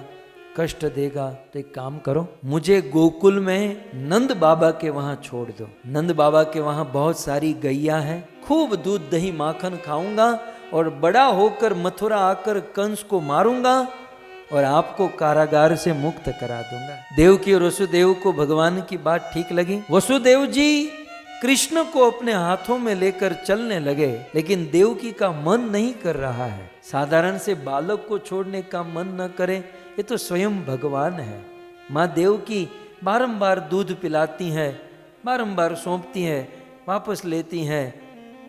कष्ट देगा, तो एक काम करो, मुझे गोकुल में नंद बाबा के वहां छोड़ दो। नंद बाबा के वहां बहुत सारी गैया है, खूब दूध दही माखन खाऊंगा और बड़ा होकर मथुरा आकर कंस को मारूंगा और आपको कारागार से मुक्त करा दूंगा। देवकी और वसुदेव को भगवान की बात ठीक लगी। वसुदेव जी कृष्ण को अपने हाथों में लेकर चलने लगे, लेकिन देवकी का मन नहीं कर रहा है। साधारण से बालक को छोड़ने का मन न करे, ये तो स्वयं भगवान है। माँ देवकी बारंबार दूध पिलाती हैं, बारंबार सौंपती हैं, वापस लेती हैं,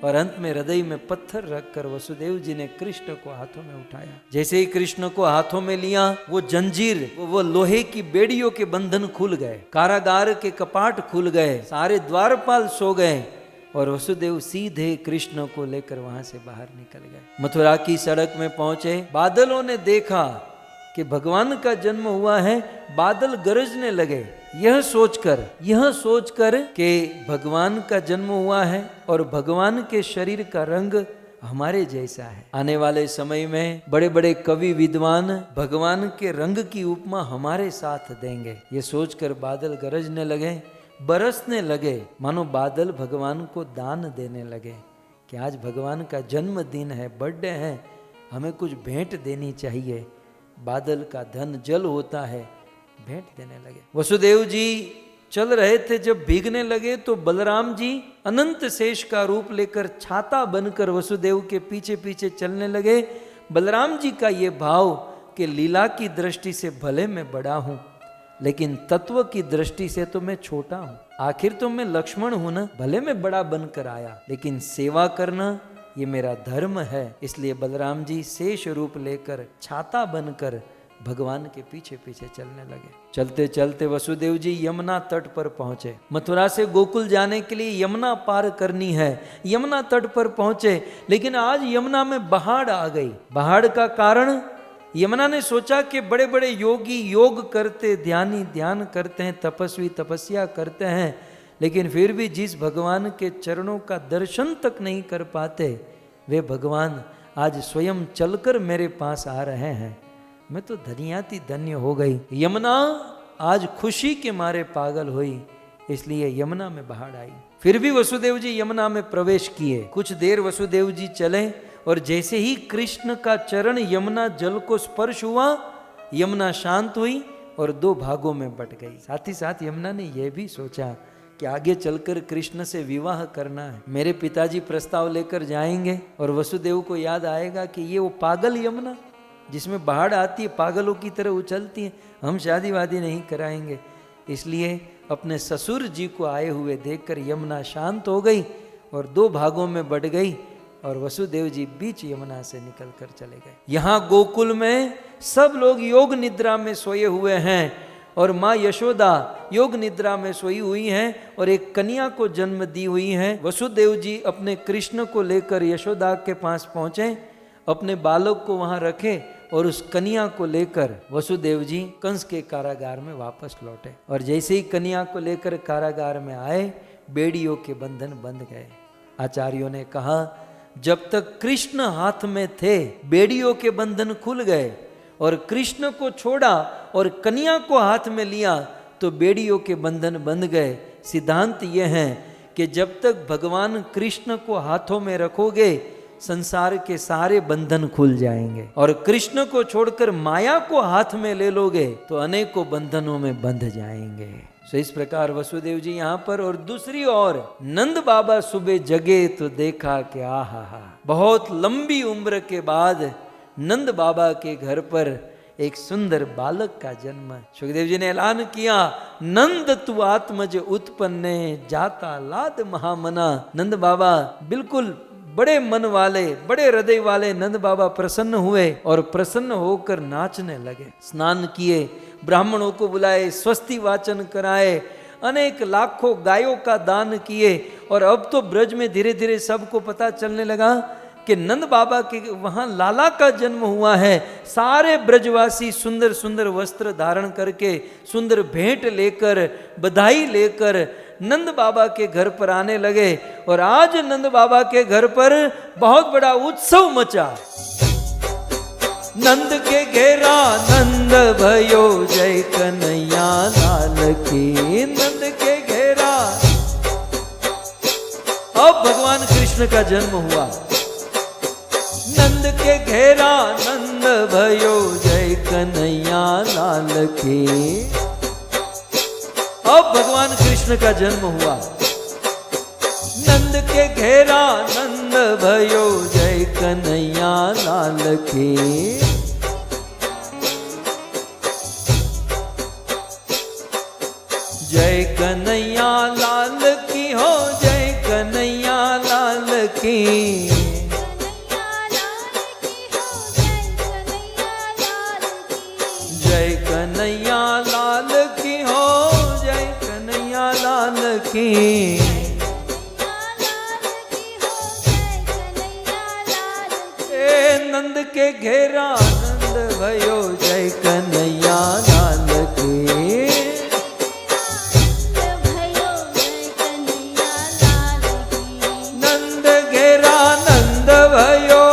और अंत में हृदय में पत्थर रखकर वसुदेव जी ने कृष्ण को हाथों में उठाया। जैसे ही कृष्ण को हाथों में लिया, वो जंजीर, वो लोहे की बेड़ियों के बंधन खुल गए, कारागार के कपाट खुल गए, सारे द्वारपाल सो गए और वसुदेव सीधे कृष्ण को लेकर वहां से बाहर निकल गए। मथुरा की सड़क में पहुंचे, बादलों ने देखा कि भगवान का जन्म हुआ है, बादल गरजने लगे। यह सोचकर कि भगवान का जन्म हुआ है और भगवान के शरीर का रंग हमारे जैसा है। आने वाले समय में बड़े बड़े कवि विद्वान भगवान के रंग की उपमा हमारे साथ देंगे। ये सोचकर बादल गरजने लगे, बरसने लगे, मानो बादल भगवान को दान देने लगे कि आज भगवान का जन्मदिन है, बर्थडे है, हमें कुछ भेंट देनी चाहिए। बादल का धन जल होता है, भेंट देने लगे। वसुदेव जी चल रहे थे, जब भीगने लगे तो बलराम जी अनंत शेष का रूप लेकर छाता बनकर वसुदेव के पीछे पीछे चलने लगे। बलराम जी का ये भाव कि लीला की दृष्टि से भले मैं बड़ा हूं, लेकिन तत्व की दृष्टि से तो मैं छोटा हूं। आखिर तो मैं लक्ष्मण हूं ना, भले मैं बड़ा बनकर आया, लेकिन सेवा करना ये मेरा धर्म है। इसलिए बलराम जी शेष रूप लेकर छाता बनकर भगवान के पीछे पीछे चलने लगे। चलते चलते वसुदेव जी यमुना तट पर पहुंचे। मथुरा से गोकुल जाने के लिए यमुना पार करनी है, यमुना तट पर पहुंचे, लेकिन आज यमुना में बाढ़ आ गई। बाढ़ का कारण, यमुना ने सोचा कि बड़े बड़े योगी योग करते, ध्यानी ध्यान करते हैं, तपस्वी तपस्या करते हैं, लेकिन फिर भी जिस भगवान के चरणों का दर्शन तक नहीं कर पाते, वे भगवान आज स्वयं चलकर मेरे पास आ रहे हैं। मैं तो धन्याति धन्य हो गई। यमुना आज खुशी के मारे पागल हुई, इसलिए यमुना में बाढ़ आई। फिर भी वसुदेव जी यमुना में प्रवेश किए। कुछ देर वसुदेव जी चले और जैसे ही कृष्ण का चरण यमुना जल को स्पर्श हुआ, यमुना शांत हुई और दो भागों में बट गई। साथ ही साथ यमुना ने यह भी सोचा कि आगे चलकर कृष्ण से विवाह करना है। मेरे पिताजी प्रस्ताव लेकर जाएंगे और वसुदेव को याद आएगा कि ये वो पागल यमुना जिसमें बाढ़ आती है, पागलों की तरह उछलती है, हम शादी वादी नहीं कराएंगे। इसलिए अपने ससुर जी को आए हुए देखकर यमुना शांत हो गई और दो भागों में बट गई और वसुदेव जी बीच यमुना से निकलकर चले गए। यहाँ गोकुल में सब लोग योग निद्रा में सोए हुए हैं और माँ यशोदा योग निद्रा में सोई हुई हैं और एक कन्या को जन्म दी हुई है। वसुदेव जी अपने कृष्ण को लेकर यशोदा के पास पहुंचे, अपने बालक को वहां रखे और उस कन्या को लेकर वसुदेव जी कंस के कारागार में वापस लौटे। और जैसे ही कन्या को लेकर कारागार में आए, बेड़ियों के बंधन बंध गए। आचार्यों ने कहा, जब तक कृष्ण हाथ में थे बेड़ियों के बंधन खुल गए, और कृष्ण को छोड़ा और कन्या को हाथ में लिया तो बेड़ियों के बंधन बंध गए। सिद्धांत यह है कि जब तक भगवान कृष्ण को हाथों में रखोगे, संसार के सारे बंधन खुल जाएंगे, और कृष्ण को छोड़कर माया को हाथ में ले लोगे तो अनेकों बंधनों में बंध जाएंगे। तो इस प्रकार वसुदेव जी यहाँ पर, और दूसरी ओर नंद बाबा सुबह जगे तो देखा कि आहा, बहुत लंबी उम्र के बाद नंद बाबा के घर पर एक सुंदर बालक का जन्म। सुखदेव जी ने ऐलान किया, नंद तु आत्मज उत्पन्ने जाता लाद महामना। नंद बाबा बिल्कुल बड़े मन वाले, बड़े हृदय वाले नंद बाबा प्रसन्न हुए और प्रसन्न होकर नाचने लगे। स्नान किए, ब्राह्मणों को बुलाए, स्वस्ति वाचन कराए, अनेक लाखों गायों का दान किए। और अब तो ब्रज में धीरे धीरे सबको पता चलने लगा कि नंद बाबा के वहां लाला का जन्म हुआ है। सारे ब्रजवासी सुंदर सुंदर वस्त्र धारण करके, सुंदर भेंट लेकर, बधाई लेकर नंद बाबा के घर पर आने लगे। और आज नंद बाबा के घर पर बहुत बड़ा उत्सव मचा। नंद के घेरा नंद भयो, जय कन्हैया लाल की। नंद के घेरा, अब भगवान कृष्ण का जन्म हुआ। नंद के घेरा नंद भयो, जय कन्हैया लाल की। अब भगवान कृष्ण का जन्म हुआ। नंद के घेरा नंद भयो, जय कन्हैया लाल की। जय कन्हैया लाल की हो, जय कन्हैया लाल की। जय कन्हैया लाल की हो, जय कन्हैया लाल की। नंद के घेरा नंद भयो, जय जय कन्हैया लाल की। नंद घेरा नंद भयो,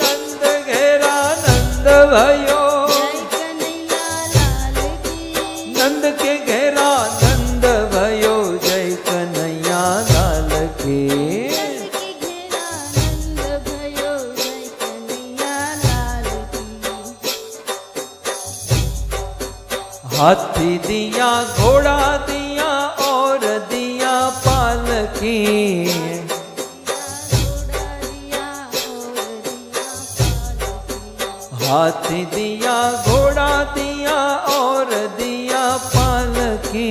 नंद घेरा नंद भयो, नंद के घेरा नंद भयो, जय कन्हैया लाल की। हाथी दिया घोड़ा दिया और दिया पालकी, हाथी दिया घोड़ा दिया और दिया पालकी।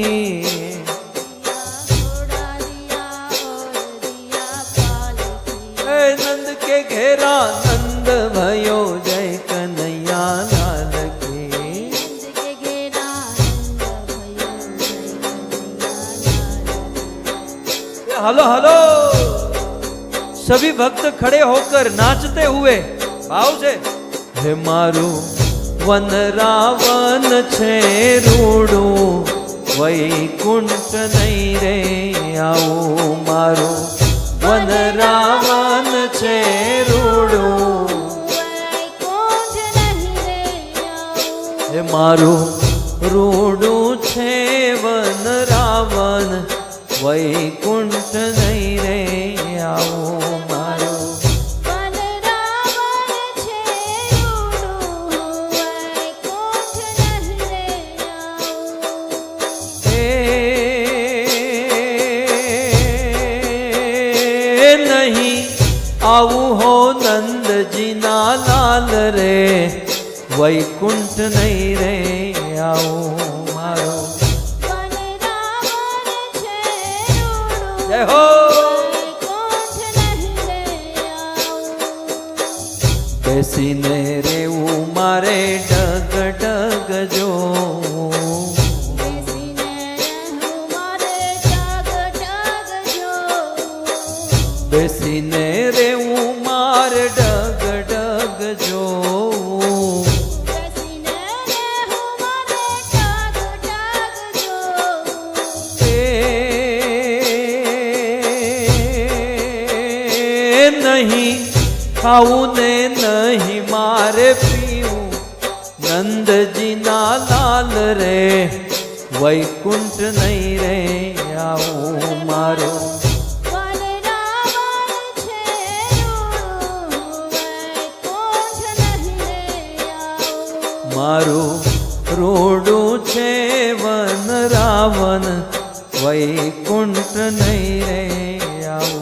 नंद के घेरा नंद भयो, जय कन्हैया लाल की। हेलो हेलो, सभी भक्त खड़े होकर नाचते हुए भाव से, हे मारू वन रावण छे रूडू, वैकुंठ नहीं रे आओ। मारू वन रावण छे रूडू, हे मारू रूडू छे वन रावण, वैकुंठ नहीं रे आओ। मारो वन रावण छे रूडू, वैकुंठ नहीं रे आओ। नहीं आऊ हो नंद जी ना लाल रे, वैकुंठ नहीं रे आओ। मारो जय हो। बेसीने रे मारे डग डग जो, बेसीने रे मारे डग डग जो, नहीं खाऊं ने नहीं मारे पीऊं, नंद जी ना लाल रे, वैकुंठ नहीं रे आओ। मारो मारो रोडू छे वन रावण, वैकुंठ नहीं रे आओ।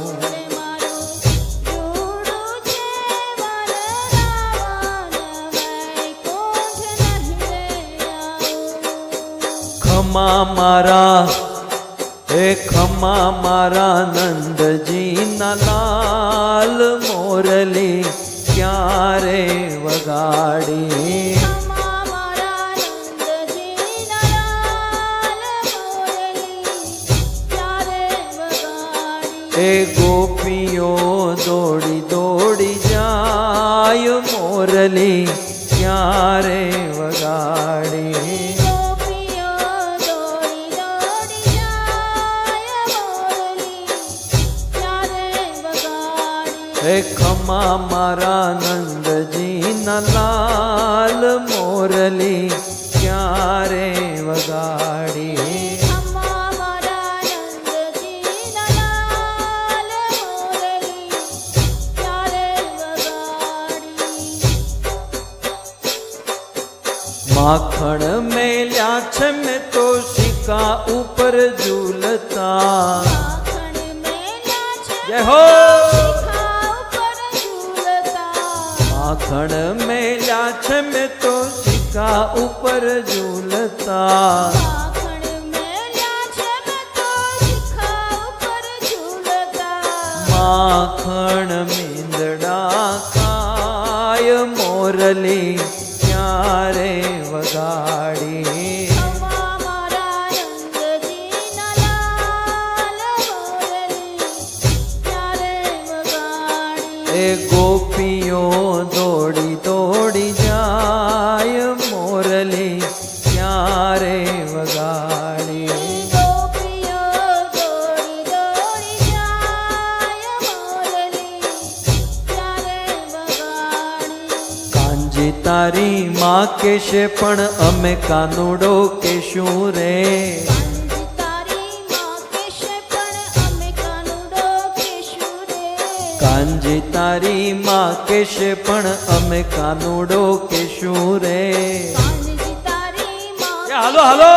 खमा मारा हे खमा मारा नंद जी ना लाल, मोरली क्यारे वगाड़ी। हे गोपियों दौड़ी दौड़ी जाय, मोरली क्यारे वगाड़ी। हे खमा मारा नंद जी ना लाल, मोरली क्यारे वगाड़ी। माखण मेल्या छे में तो शिका ऊपर झूलता, जय हो। माखण मेल्या छे में तो शिका ऊपर झूलता, माखण मींदड़ा खाय, मोरली क्यारे वगाड़ी। ए गोपियों दौड़ी दौड़ी દોડી જાય મોરલી ક્યારે વગાડી. ગોપીઓ દોડી દોડી જાય મોરલી ત્યારે વગાડી. કાંજી તારી માં કેશે પણ અમે કાનુડો કેશું રે. કાંજી તારી માં કેશે પણ અમે કાનુડો કેશું રે. કાંજી તારી માં કેશે પણ અમે કાનુડો કેશું રે. કાંજી તારી માં હાલો હાલો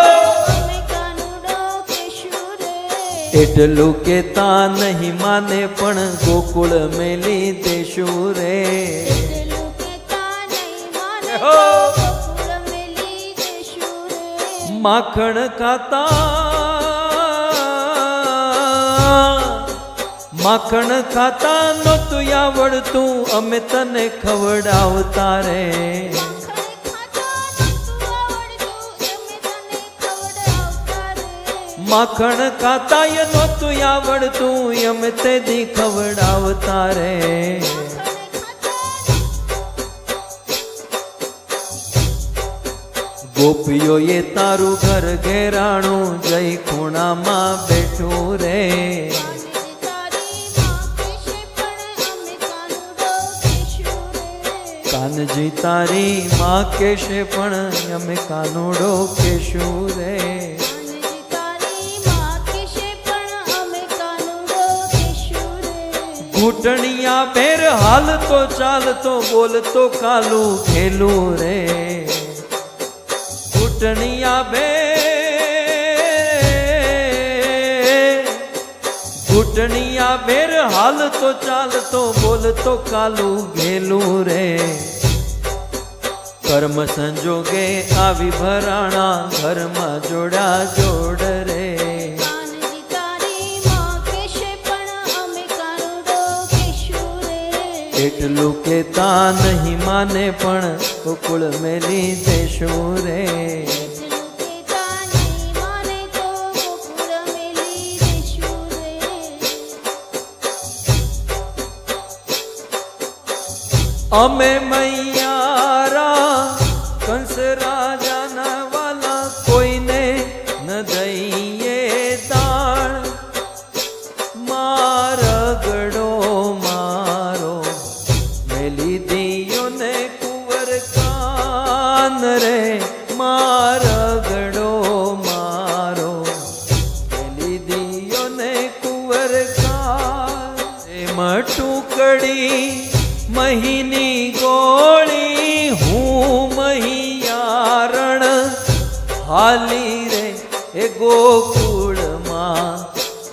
અમે કાનુડો કેશું રે. એટલું કેતા નહીં માને પણ ગોકુળ મેલી દેશું રે. એટલું કહેતા નહીં માને હો! ગોકુળ મેલી દેશું રે. માખણ ખાતા માખણ ખાતા નહોતું આવડતું અમે તને ખવડાવતા રે. માખણ ખાતા નહોતું આવડતું અમે માખણ ખાતા એ નહોતું આવડતું અમે તને ખવડાવતા રે. તે દી ખવડાવતા રે. ગોપીઓએ તારું ઘર ઘેરાણું જય ખૂણામાં બેઠું રે. કાનજી તારી માં કેશે પણ અમે કાનુડો કેશું રે. કાનજી તારી માં કેશે પણ અમે કાનુડો કેશું રે. કાનજી તારી માં કેશે પણ અમે કાનુડો કેશું રે. ઘૂંટણિયા બેર હાલતો ચાલતો બોલતો કાલું ખેલું રે. ઘૂંટણિયા બેર હાલતો ચાલતો બોલતો કાલું ઘેલું રે. કર્મ સંજોગે આવી ભરાણા ઘરમાં જોડા જોડ રે. કાનજી તારી માં કેશે પણ અમે કાનુડો કેશું રે. એટલું કેતા નહીં માને પણ ગોકુળ મેલી દેશું રે. એટલું કહેતા નહીં માને તો ગોકુળ મેલી દેશું રે. અમે મૈયારા કંસ રાજાના વાલા કોઈને ન દઈએ દાણ. મારગડો મારો મેલી દિયો ને કુંવર કાન રે. મારગડો મારો મેલી દિયો ને કુંવર કાન. એમાં ટુકડી મહીની ગોળી હું મહિયારણ હાલી રે એ ગોકુળમાં.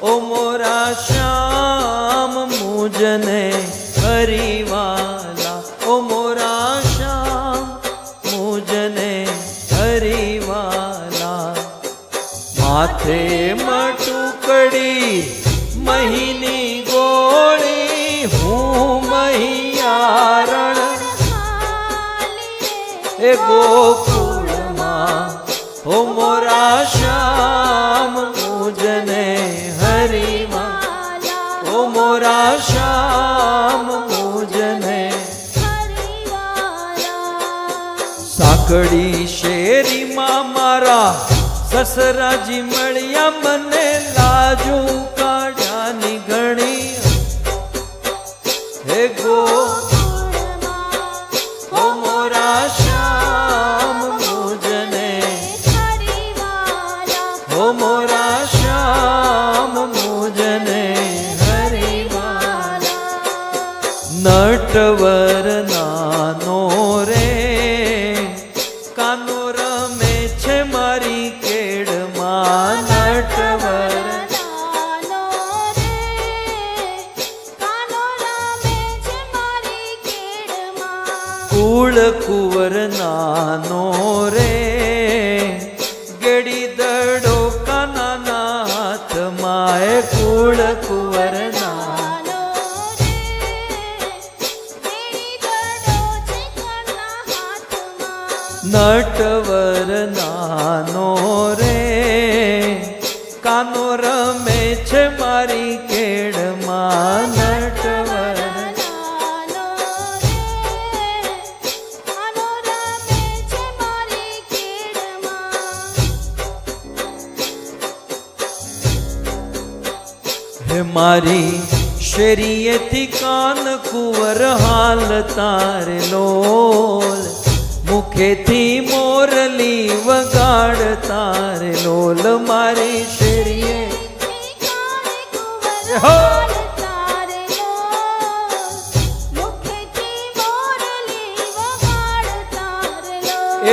ઓ મોરા શ્યામ મુજને હરિવાલા. ઓ મોરા શ્યામ મુજને હરિવાલા. માથે મટુકડી મહીની ગોળી હું મહિયારણ એ ગોકુળમાં. હો મોરા શ્યામ મુજને હરિમાં. હો મોરા શ્યામ મુજને. સાંકડી શેરીમાં મારા સસરાજી મળ્યા મને લાજુ કાઢ્યાની ઘણી. હે ગો હો મોરા શ્યામ મુજને. હો મોરા શ્યામ મુજને હરિવાલા. નટવર નાનો રે કાનો રમે છે મારી કેડમાં. નટવર કુળ કુંવર નાનો રે ગેડી દડો કાનાના હાથમાં. એ કુળ કુંવર નાનો નટવર નાનો રે કાનો રમે છે મારી કેડમાં. નટવર મારી શેરીએથી કાન કુંવર હાલ તારે લોલ, મુખેથી મોરલી વગાડ તારે લોલ, મારી શેરીએ હો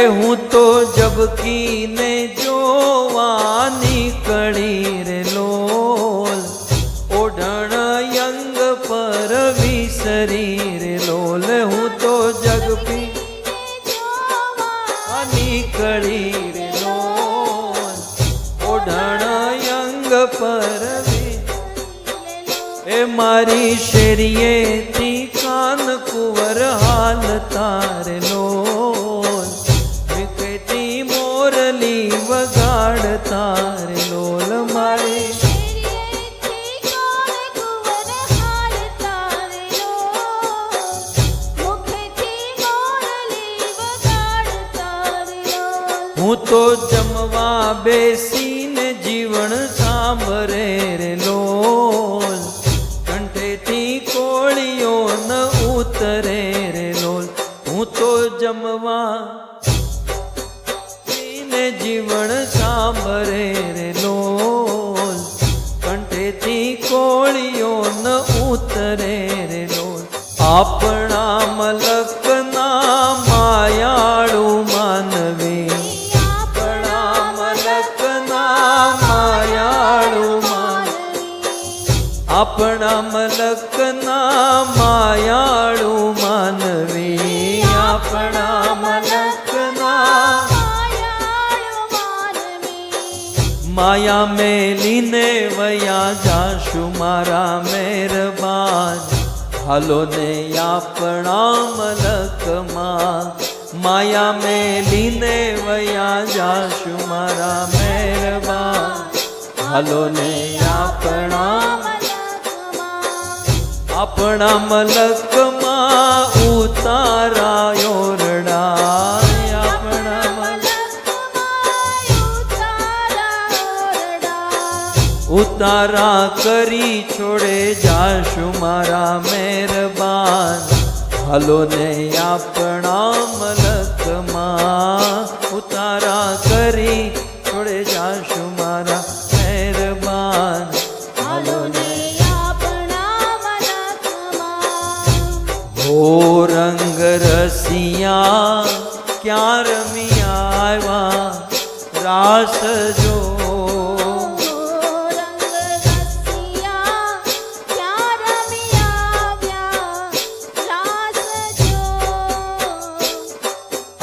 એ હું તો જબકીને જોવાની કળી રે લોલ, ઓઢણ યંગ પર વિસરી રે લોલ, હું તો જગપી કળી રે લોલ, ઓઢણ યંગ પર એ મારી શેરીએથી કાન કુંવર હાલ તારે લોલ, વિકેતી મોરલી વગાડ તારે લોલ, મારી હું તો જમવા બેસીને જીવન સાંભરે રે લોલ, કંઠેથી કોળીઓ ન ઉતરે રે લોલ, હું તો જમવા બેસીને જીવન સાંભરે રે લોલ, કંઠેથી કોળીઓ ન ઉતરે રે લોલ, આપણા મલકના માયાળુ માનવી, આપણા મલકના માયાળુ માનવી, આપણા મલકના માયા મેલીને વયા જાશું મારા મહેરબાન, હાલો ને આપણા મલકમાં, માયા મેલીને વયા જાશું મારા મહેરબાન, હાલો ને આપણા મલકમાં ઉતારાયો રડાય, આપણા ઉતારા કરી છોડે જાશું મારા મહેરબાન, હાલો ને આપણા મલકમાં ઉતારા કરી છોડે જાશું મારા મહેરબાન, હાલો ને ઓ રંગ રસિયા ક્યાં રમી આવ્યા રાસ જો,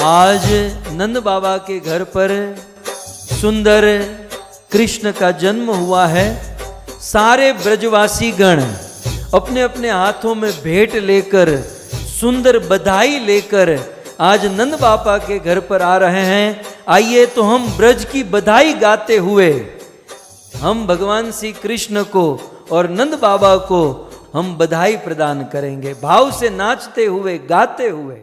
आज नंद बाबा के घर पर सुंदर कृष्ण का जन्म हुआ है। सारे ब्रजवासी गण अपने अपने हाथों में भेंट लेकर, सुंदर बधाई लेकर आज नंद बाबा के घर पर आ रहे हैं। आइए तो हम ब्रज की बधाई गाते हुए हम भगवान श्री कृष्ण को और नंद बाबा को हम बधाई प्रदान करेंगे, भाव से नाचते हुए गाते हुए।